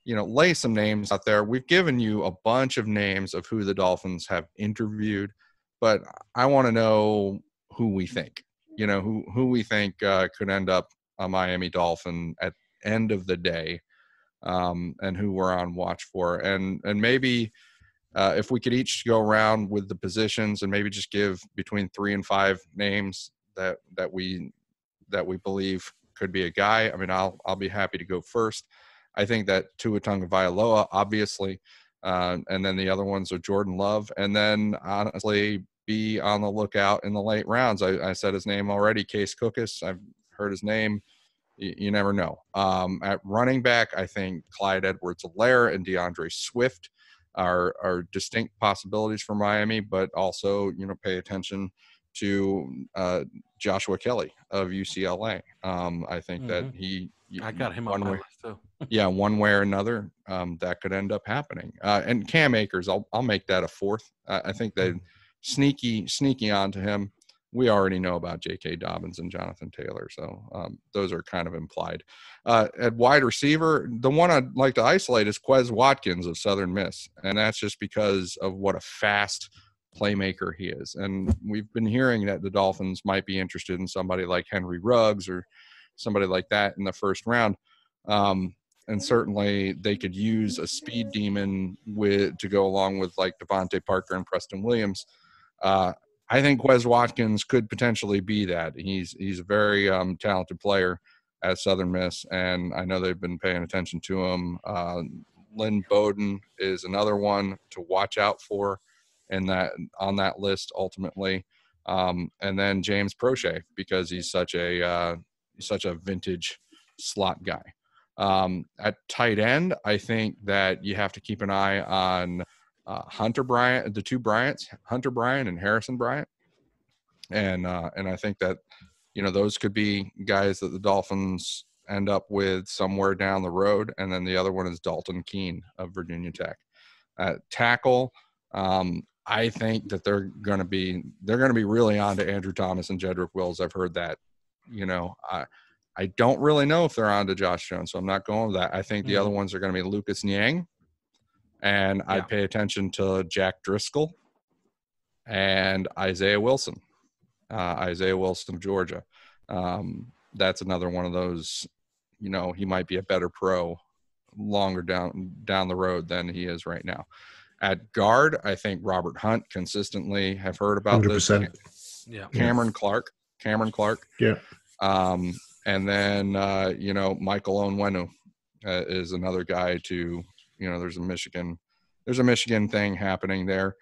lay some names out there. We've given you a bunch of names of who the Dolphins have interviewed, but I want to know who we think, who we think could end up a Miami Dolphin at end of the day. And who we're on watch for, and maybe if we could each go around with the positions and maybe just give between 3 and 5 names that we believe could be a guy. I mean, I'll be happy to go first. I think that Tua Tagovailoa, obviously, and then the other ones are Jordan Love, and then honestly be on the lookout in the late rounds. I said his name already, Case Cookus. I've heard his name. You never know. At running back, I think Clyde Edwards-Helaire and DeAndre Swift are distinct possibilities for Miami, but also, pay attention to Joshua Kelly of UCLA. I think that I got him on my list too. Yeah, one way or another, that could end up happening. And Cam Akers, I'll make that a fourth. I think they sneaky onto him. We already know about J.K. Dobbins and Jonathan Taylor, so those are kind of implied. At wide receiver, the one I'd like to isolate is Quez Watkins of Southern Miss, and that's just because of what a fast playmaker he is. And we've been hearing that the Dolphins might be interested in somebody like Henry Ruggs or somebody like that in the first round. And certainly they could use a speed demon to go along with like Devontae Parker and Preston Williams. I think Quez Watkins could potentially be that. He's a very talented player at Southern Miss, and I know they've been paying attention to him. Lynn Bowden is another one to watch out for on that list ultimately. And then James Prochet, because he's such a vintage slot guy. At tight end, I think that you have to keep an eye on Hunter Bryant, the two Bryants, Hunter Bryant and Harrison Bryant. And I think that, those could be guys that the Dolphins end up with somewhere down the road. And then the other one is Dalton Keene of Virginia Tech. At tackle, I think that they're going to be really on to Andrew Thomas and Jedrick Wills. I've heard that. I don't really know if they're on to Josh Jones, so I'm not going with that. I think the other ones are going to be Lucas Niang, and I'd pay attention to Jack Driscoll and Isaiah Wilson of Georgia. That's another one of those, he might be a better pro longer down the road than he is right now. At guard, I think Robert Hunt consistently have heard about 100%. This. Yeah. Cameron Clark. Yeah. And then, Michael Onwenu is another guy to, there's a Michigan thing happening there.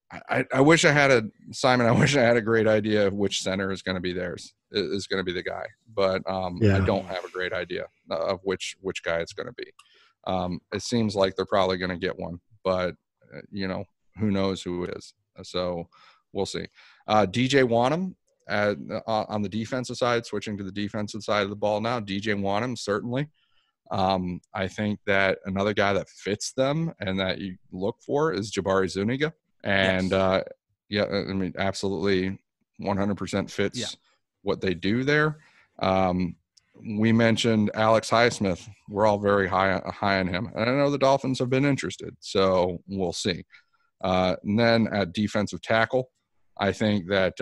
I wish I had I wish I had a great idea of which center is going to be theirs, is going to be the guy. But I don't have a great idea of which guy it's going to be. It seems like they're probably going to get one, but who knows who it is. So we'll see. DJ Wanham on the defensive side, switching to the defensive side of the ball now. DJ Wanham, certainly. I think that another guy that fits them and that you look for is Jabari Zuniga. And absolutely 100% fits what they do there. We mentioned Alex Highsmith. We're all very high on him. And I know the Dolphins have been interested, so we'll see. And then at defensive tackle, I think that,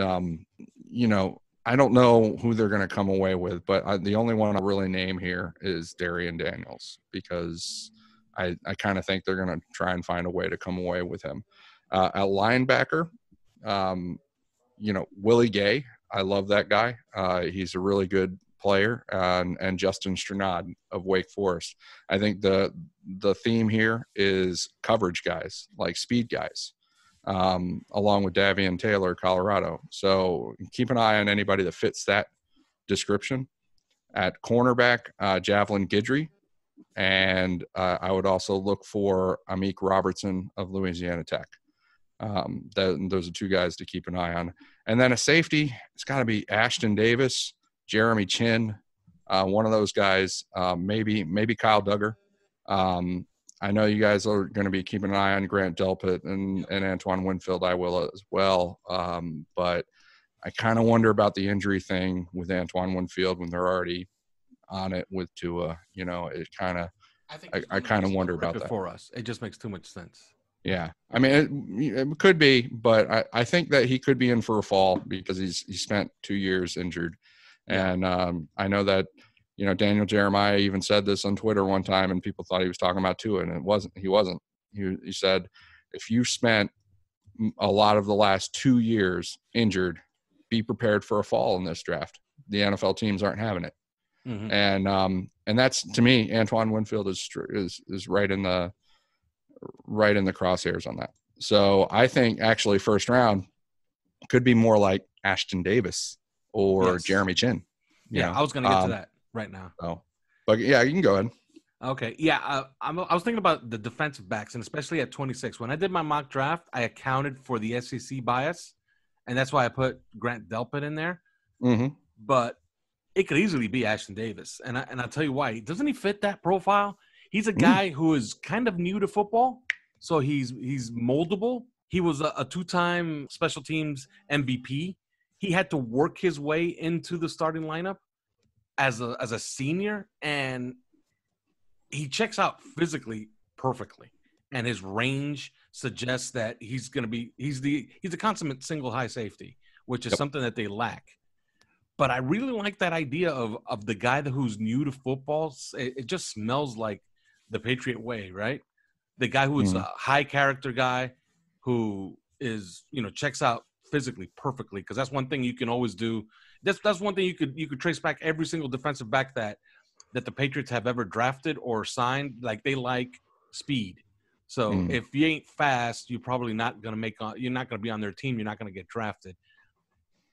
I don't know who they're going to come away with, but the only one I'll really name here is Darian Daniels, because I kind of think they're going to try and find a way to come away with him. At linebacker, Willie Gay. I love that guy. He's a really good player, and Justin Strnad of Wake Forest. I think the theme here is coverage guys, like speed guys, along with Davian Taylor, Colorado. So keep an eye on anybody that fits that description. At cornerback, Javelin Guidry. And I would also look for Amik Robertson of Louisiana Tech. Those are two guys to keep an eye on. And then a safety, it's got to be Ashton Davis, Jeremy Chin, one of those guys, maybe Kyle Duggar. I know you guys are going to be keeping an eye on Grant Delpit and Antoine Winfield. I will as well. But I kind of wonder about the injury thing with Antoine Winfield when they're already on it with Tua. It kind of – I kind of wonder about that. For us, it just makes too much sense. Yeah. I mean, it could be, but I think that he could be in for a fall because he spent 2 years injured. And I know that, Daniel Jeremiah even said this on Twitter one time, and people thought he was talking about Tua, and he wasn't. He said, if you spent a lot of the last 2 years injured, be prepared for a fall in this draft. The NFL teams aren't having it. Mm-hmm. And that's, to me, Antoine Winfield is right in the crosshairs on that. So I think actually first round could be more like Ashton Davis or Jeremy Chin. I was going to get to that right now. Oh, but yeah, you can go ahead. Okay. Yeah. I was thinking about the defensive backs, and especially at 26, when I did my mock draft, I accounted for the SEC bias, and that's why I put Grant Delpit in there. Mm-hmm. But it could easily be Ashton Davis. And I'll tell you why. Doesn't he fit that profile? He's a guy who is kind of new to football, so he's moldable. He was a two-time special teams MVP. He had to work his way into the starting lineup as a senior, and he checks out physically perfectly. And his range suggests that he's a consummate single high safety, which is something that they lack. But I really like that idea of the guy who's new to football. It just smells like the Patriot way, right? The guy who is a high character guy who is, checks out physically perfectly, because that's one thing you can always do. That's one thing you could trace back every single defensive back that the Patriots have ever drafted or signed. Like, they like speed. So if you ain't fast, you're probably not going to you're not going to be on their team. You're not going to get drafted.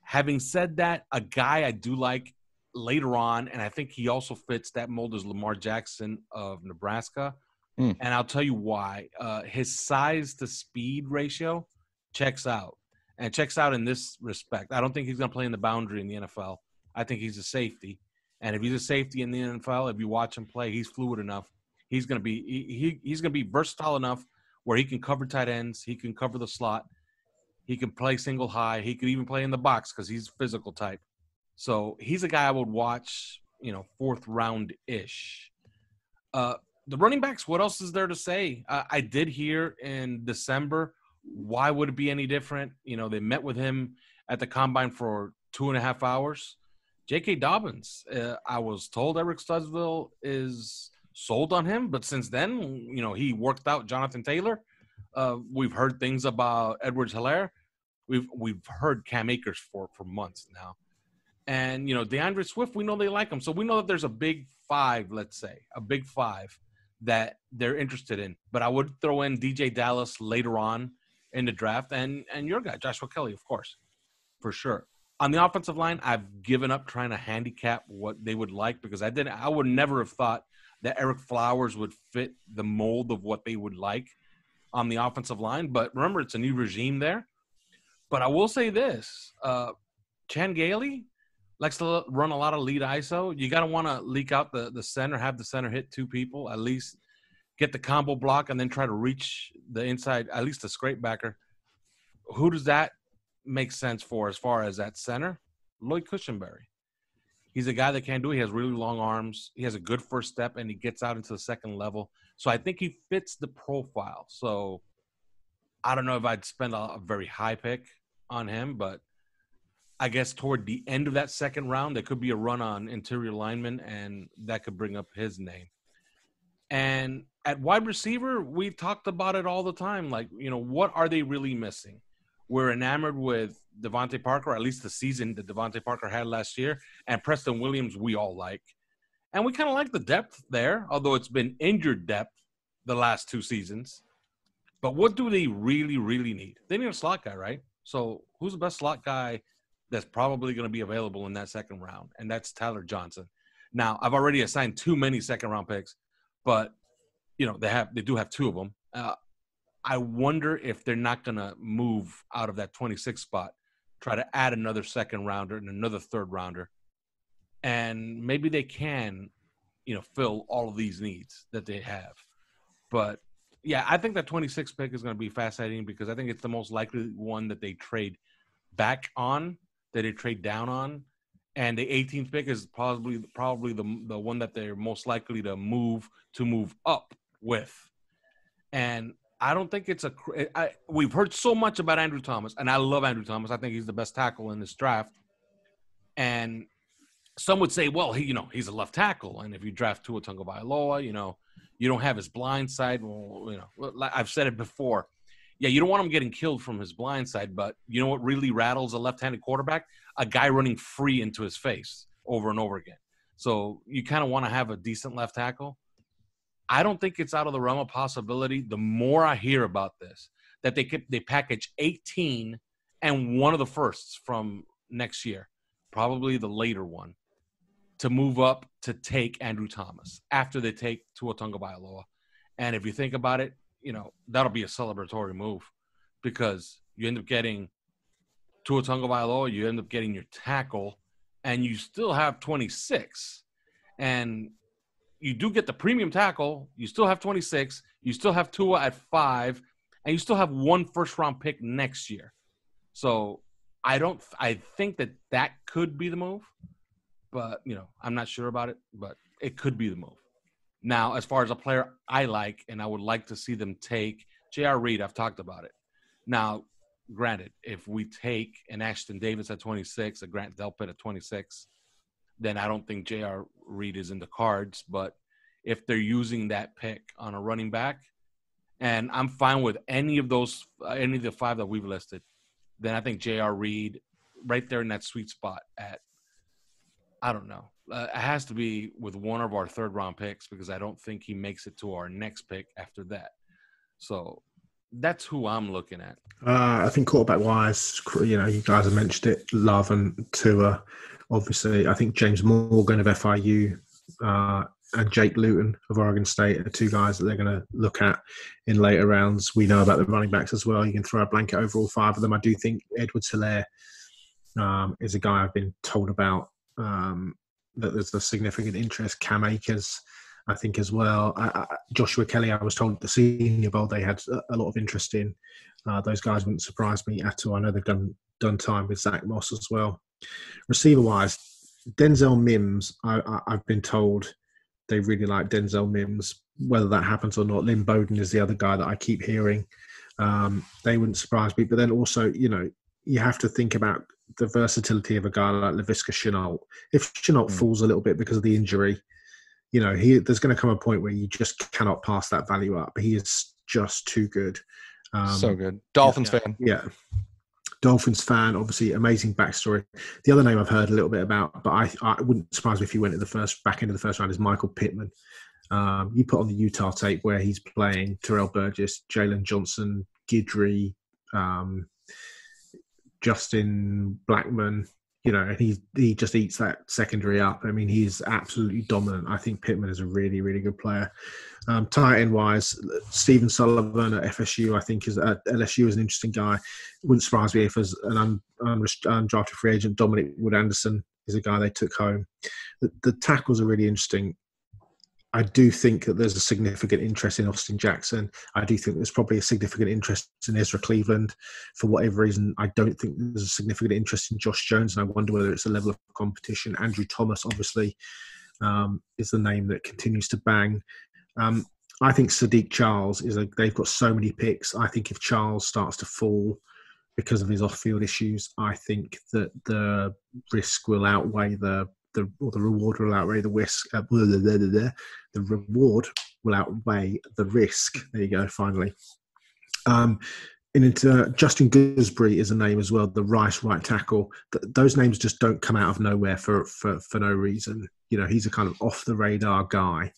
Having said that, a guy I do like later on, and I think he also fits that mold, is Lamar Jackson of Nebraska. And I'll tell you why. His size to speed ratio checks out. And checks out in this respect. I don't think he's going to play in the boundary in the NFL. I think he's a safety. And if he's a safety in the NFL, if you watch him play, he's fluid enough. He's going to be he's going to be versatile enough where he can cover tight ends. He can cover the slot. He can play single high. He could even play in the box because he's physical type. So he's a guy I would watch, fourth round-ish. The running backs, what else is there to say? I did hear in December, why would it be any different? They met with him at the combine for 2.5 hours. J.K. Dobbins, I was told Eric Studesville is sold on him, but since then, he worked out Jonathan Taylor. We've heard things about Edwards-Helaire. We've heard Cam Akers for months now. And, DeAndre Swift, we know they like him. So we know that there's a big five, let's say, that they're interested in. But I would throw in DJ Dallas later on in the draft, and your guy, Joshua Kelly, of course, for sure. On the offensive line, I've given up trying to handicap what they would like because I would never have thought that Eric Flowers would fit the mold of what they would like on the offensive line. But remember, it's a new regime there. But I will say this, Chan Gailey likes to run a lot of lead ISO. You got to want to leak out the center, have the center hit two people, at least get the combo block, and then try to reach the inside, at least the scrape backer. Who does that make sense for as far as that center? Lloyd Cushenberry. He's a guy that can do it. He has really long arms. He has a good first step, and he gets out into the second level. So I think he fits the profile. So I don't know if I'd spend a very high pick on him, but I guess toward the end of that second round, there could be a run on interior lineman, and that could bring up his name. And at wide receiver, we talked about it all the time. Like, what are they really missing? We're enamored with Devontae Parker, at least the season that Devontae Parker had last year, and Preston Williams we all like. And we kind of like the depth there, although it's been injured depth the last two seasons. But what do they really, really need? They need a slot guy, right? So who's the best slot guy that's probably going to be available in that second round? And that's Tyler Johnson. Now, I've already assigned too many second-round picks, but, they do have two of them. I wonder if they're not going to move out of that 26 spot, try to add another second rounder and another third rounder. And maybe they can, fill all of these needs that they have. But, yeah, I think that 26 pick is going to be fascinating because I think it's the most likely one that they trade back on, that they trade down on. And the 18th pick is probably the one that they're most likely to move up with. And I don't think it's we've heard so much about Andrew Thomas, and I love Andrew Thomas. I think he's the best tackle in this draft. And some would say, well, he's a left tackle, and if you draft Tua Tagovailoa, you don't have his blind side. Well, I've said it before. Yeah, you don't want him getting killed from his blind side, but you know what really rattles a left-handed quarterback? A guy running free into his face over and over again. So you kind of want to have a decent left tackle. I don't think it's out of the realm of possibility. The more I hear about this, that they package 18 and one of the firsts from next year, probably the later one, to move up to take Andrew Thomas after they take Tua Tagovailoa. And if you think about it, that'll be a celebratory move because you end up getting Tua Tagovailoa, you end up getting your tackle, and you still have 26. And you do get the premium tackle. You still have 26. You still have Tua at 5, and you still have one first-round pick next year. So I think that could be the move, but I'm not sure about it. But it could be the move. Now, as far as a player I like, and I would like to see them take J.R. Reed, I've talked about it. Now, granted, if we take an Ashton Davis at 26, a Grant Delpit at 26, then I don't think J.R. Reed is in the cards. But if they're using that pick on a running back, and I'm fine with any of the 5 that we've listed, then I think J.R. Reed right there in that sweet spot at, I don't know. It has to be with one of our third-round picks because I don't think he makes it to our next pick after that. So that's who I'm looking at. I think quarterback-wise, you guys have mentioned it, Love and Tua. Obviously, I think James Morgan of FIU and Jake Luton of Oregon State are two guys that they're going to look at in later rounds. We know about the running backs as well. You can throw a blanket over all 5 of them. I do think Edwards-Helaire is a guy I've been told about that there's a significant interest. Cam Akers, I think, as well. Joshua Kelly, I was told at the Senior Bowl they had a lot of interest in. Those guys wouldn't surprise me at all. I know they've done time with Zach Moss as well. Receiver-wise, Denzel Mims, I've been told they really like Denzel Mims. Whether that happens or not, Lynn Bowden is the other guy that I keep hearing. They wouldn't surprise me. But then also, you have to think about the versatility of a guy like Laviska Shenault. If Shenault falls a little bit because of the injury, there's going to come a point where you just cannot pass that value up. He is just too good. So good. Dolphins fan. Yeah. Dolphins fan, obviously amazing backstory. The other name I've heard a little bit about, but I wouldn't surprise me if he went in the back end of the first round, is Michael Pittman. You put on the Utah tape where he's playing Terrell Burgess, Jalen Johnson, Guidry, Justin Blackman, and he just eats that secondary up. I mean, he's absolutely dominant. I think Pittman is a really, really good player. Tight end wise, Stephen Sullivan at FSU, I think is at LSU is an interesting guy. Wouldn't surprise me if as an undrafted free agent, Dominic Wood Anderson is a guy they took home. The tackles are really interesting. I do think that there's a significant interest in Austin Jackson. I do think there's probably a significant interest in Ezra Cleveland. For whatever reason, I don't think there's a significant interest in Josh Jones, and I wonder whether it's a level of competition. Andrew Thomas, obviously, is the name that continues to bang. I think Sadiq Charles they've got so many picks. I think if Charles starts to fall because of his off-field issues, I think that the risk will outweigh the reward will outweigh the risk. The reward will outweigh the risk. There you go. Finally, Justin Gooseberry is a name as well. The Rice right tackle. Those names just don't come out of nowhere for no reason. He's a kind of off the radar guy.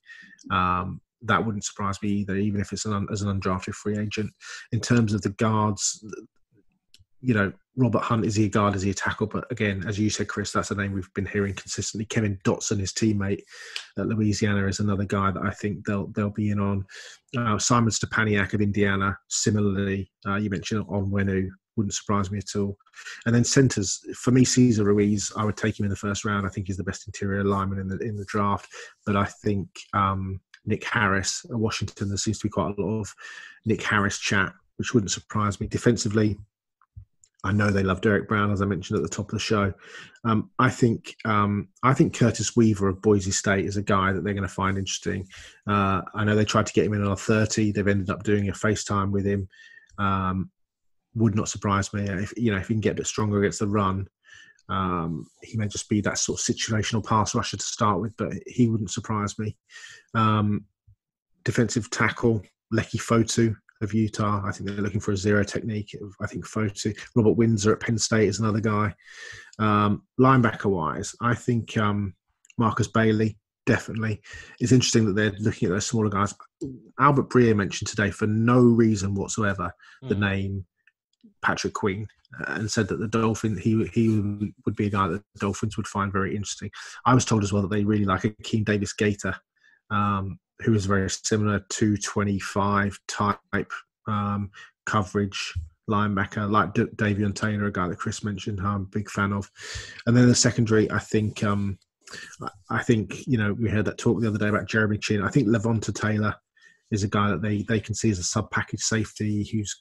That wouldn't surprise me either, even if it's as an undrafted free agent. In terms of the guards, Robert Hunt, is he a guard? Is he a tackle? But again, as you said, Chris, that's a name we've been hearing consistently. Kevin Dotson, his teammate at Louisiana, is another guy that I think they'll be in on. Simon Stepaniak of Indiana, similarly, you mentioned Onwenu, wouldn't surprise me at all. And then centers, for me, Cesar Ruiz, I would take him in the first round. I think he's the best interior lineman in the draft. But I think Nick Harris at Washington, there seems to be quite a lot of Nick Harris chat, which wouldn't surprise me. Defensively, I know they love Derek Brown, as I mentioned at the top of the show. I think Curtis Weaver of Boise State is a guy that they're going to find interesting. I know they tried to get him in on 30. They've ended up doing a FaceTime with him. Would not surprise me if he can get a bit stronger against the run. He may just be that sort of situational pass rusher to start with, but he wouldn't surprise me. Defensive tackle Leki Fotu of Utah. I think they're looking for a zero technique. I think Fotu. Robert Windsor at Penn State is another guy. Linebacker wise, I think Marcus Bailey, definitely. It's interesting that they're looking at those smaller guys. Albert Breer mentioned today, for no reason whatsoever, the name Patrick Queen, and said that the Dolphins, he would be a guy that the Dolphins would find very interesting. I was told as well that they really like Akeem Davis-Gator, who is very similar, 225 type coverage linebacker, like Davion Taylor, a guy that Chris mentioned, who I'm a big fan of. And then the secondary, I think we heard that talk the other day about Jeremy Chin. I think Levonta Taylor is a guy that they can see as a sub-package safety who's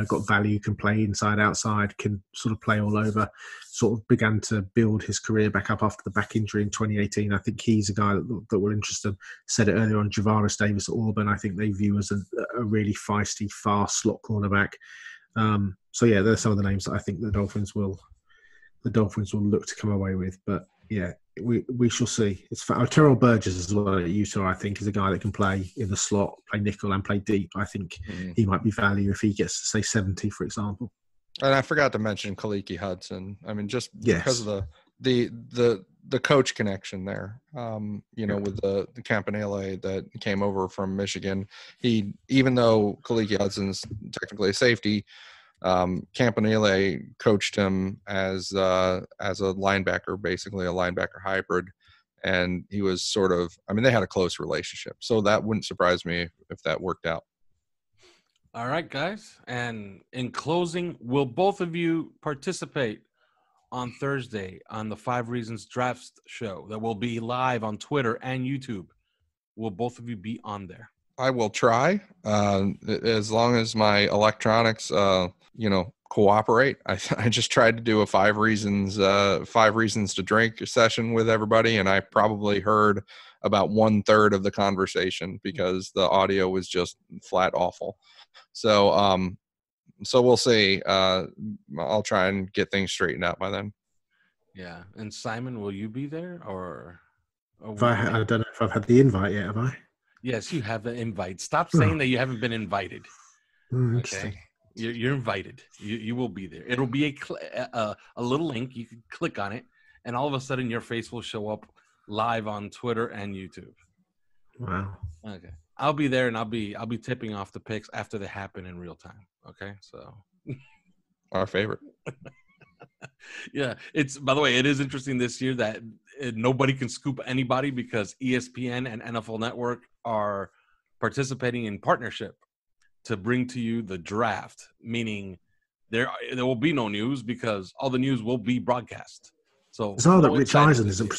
got value, can play inside, outside, can sort of play all over. Sort of began to build his career back up after the back injury in 2018. I think he's a guy that will interest them. Said it earlier on, Javaris Davis at Auburn, I think they view as a really feisty, fast slot cornerback. So yeah, there's some of the names that I think the Dolphins will look to come away with. But yeah, we shall see. It's Terrell Burgess as well at Utah. I think is a guy that can play in the slot, play nickel, and play deep. I think he might be value if he gets to say 70, for example. And I forgot to mention Kaliki Hudson. I mean, just because of the coach connection there. With the Campanile that came over from Michigan. Even though Kaliki Hudson's technically a safety, Campanile coached him as a linebacker, basically a linebacker hybrid, and he was they had a close relationship, so that wouldn't surprise me if that worked out. All right, guys, and in closing, will both of you participate on Thursday on the 5 Reasons Drafts show that will be live on Twitter and YouTube? Will both of you be on there? I will try, as long as my electronics cooperate. I just tried to do a 5 reasons to drink session with everybody, and I probably heard about 1/3 of the conversation because the audio was just flat awful. So we'll see. I'll try and get things straightened out by then. Yeah. And Simon, will you be there or I don't know if I've had the invite yet, have I? Yes, you have the invite. Stop saying that you haven't been invited. Interesting. You're invited. You will be there. It'll be a little link. You can click on it, and all of a sudden your face will show up live on Twitter and YouTube. Wow. Okay. I'll be there, and I'll be tipping off the picks after they happen in real time. Okay. So our favorite. Yeah, it's, by the way, it is interesting this year that nobody can scoop anybody because ESPN and NFL Network are participating in partnership to bring to you the draft, meaning there will be no news because all the news will be broadcast. So bizarre that Rich Eisen isn't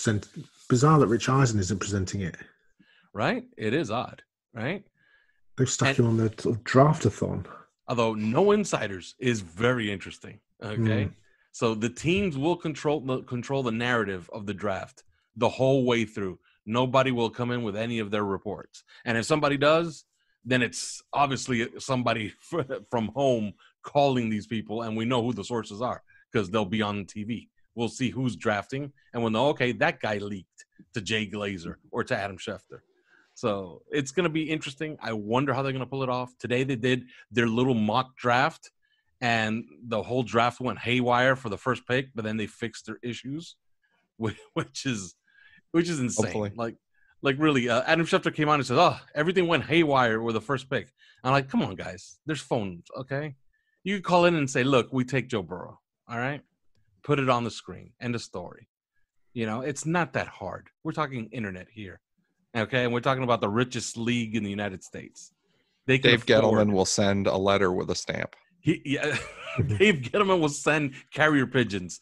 presenting it. Right? It is odd, right? They've stuck him on the sort of draft-a-thon. Although no insiders is very interesting. Okay. So the teams will control the narrative of the draft the whole way through. Nobody will come in with any of their reports. And if somebody does, then it's obviously somebody from home calling these people, and we know who the sources are because they'll be on TV. We'll see who's drafting, and we'll know, okay, that guy leaked to Jay Glazer or to Adam Schefter. So it's going to be interesting. I wonder how they're going to pull it off. Today they did their little mock draft, and the whole draft went haywire for the first pick, but then they fixed their issues, which is insane. Hopefully. Like really, Adam Schefter came on and said, "Oh, everything went haywire with the first pick." I'm like, "Come on, guys. There's phones, okay? You can call in and say, look, we take Joe Burrow, all right? Put it on the screen. End of story. You know, it's not that hard. We're talking internet here, okay? And we're talking about the richest league in the United States. Dave Gettleman will send a letter with a stamp. Dave Gettleman will send carrier pigeons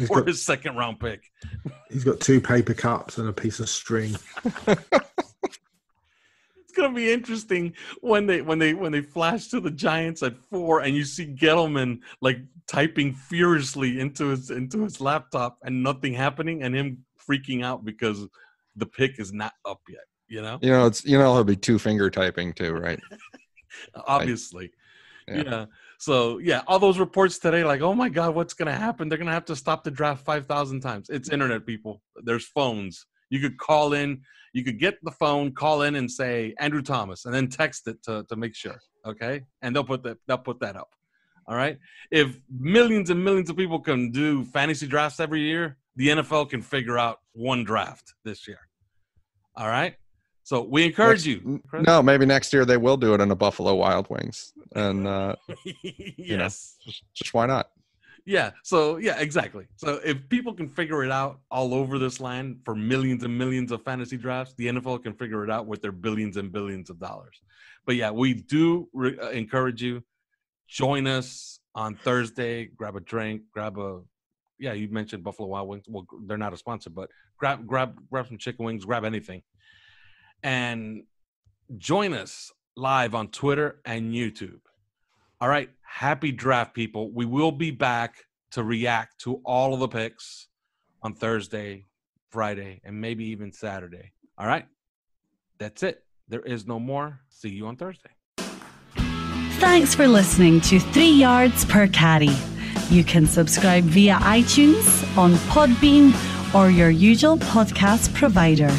for his second-round pick. He's got 2 paper cups and a piece of string. It's gonna be interesting when they flash to the Giants at 4, and you see Gettleman like typing furiously into his laptop and nothing happening, and him freaking out because the pick is not up yet. He'll be 2-finger typing too, right? Obviously. Yeah. So, yeah, all those reports today, like, oh, my God, what's going to happen? They're going to have to stop the draft 5,000 times. It's internet, people. There's phones. You could call in. You could get the phone, call in and say Andrew Thomas, and then text it to make sure, okay? And they'll put that up, all right? If millions and millions of people can do fantasy drafts every year, the NFL can figure out one draft this year, all right? So we encourage you. No, maybe next year they will do it in a Buffalo Wild Wings. And, yes. Just why not? Yeah. So, yeah, exactly. So if people can figure it out all over this land for millions and millions of fantasy drafts, the NFL can figure it out with their billions and billions of dollars. But, yeah, we do encourage you. Join us on Thursday. Grab a drink. You mentioned Buffalo Wild Wings. Well, they're not a sponsor, but grab some chicken wings. Grab anything. And join us live on Twitter and YouTube. All right. Happy draft, people. We will be back to react to all of the picks on Thursday, Friday, and maybe even Saturday. All right. That's it. There is no more. See you on Thursday. Thanks for listening to 3 Yards Per Carry. You can subscribe via iTunes, on Podbean, or your usual podcast provider.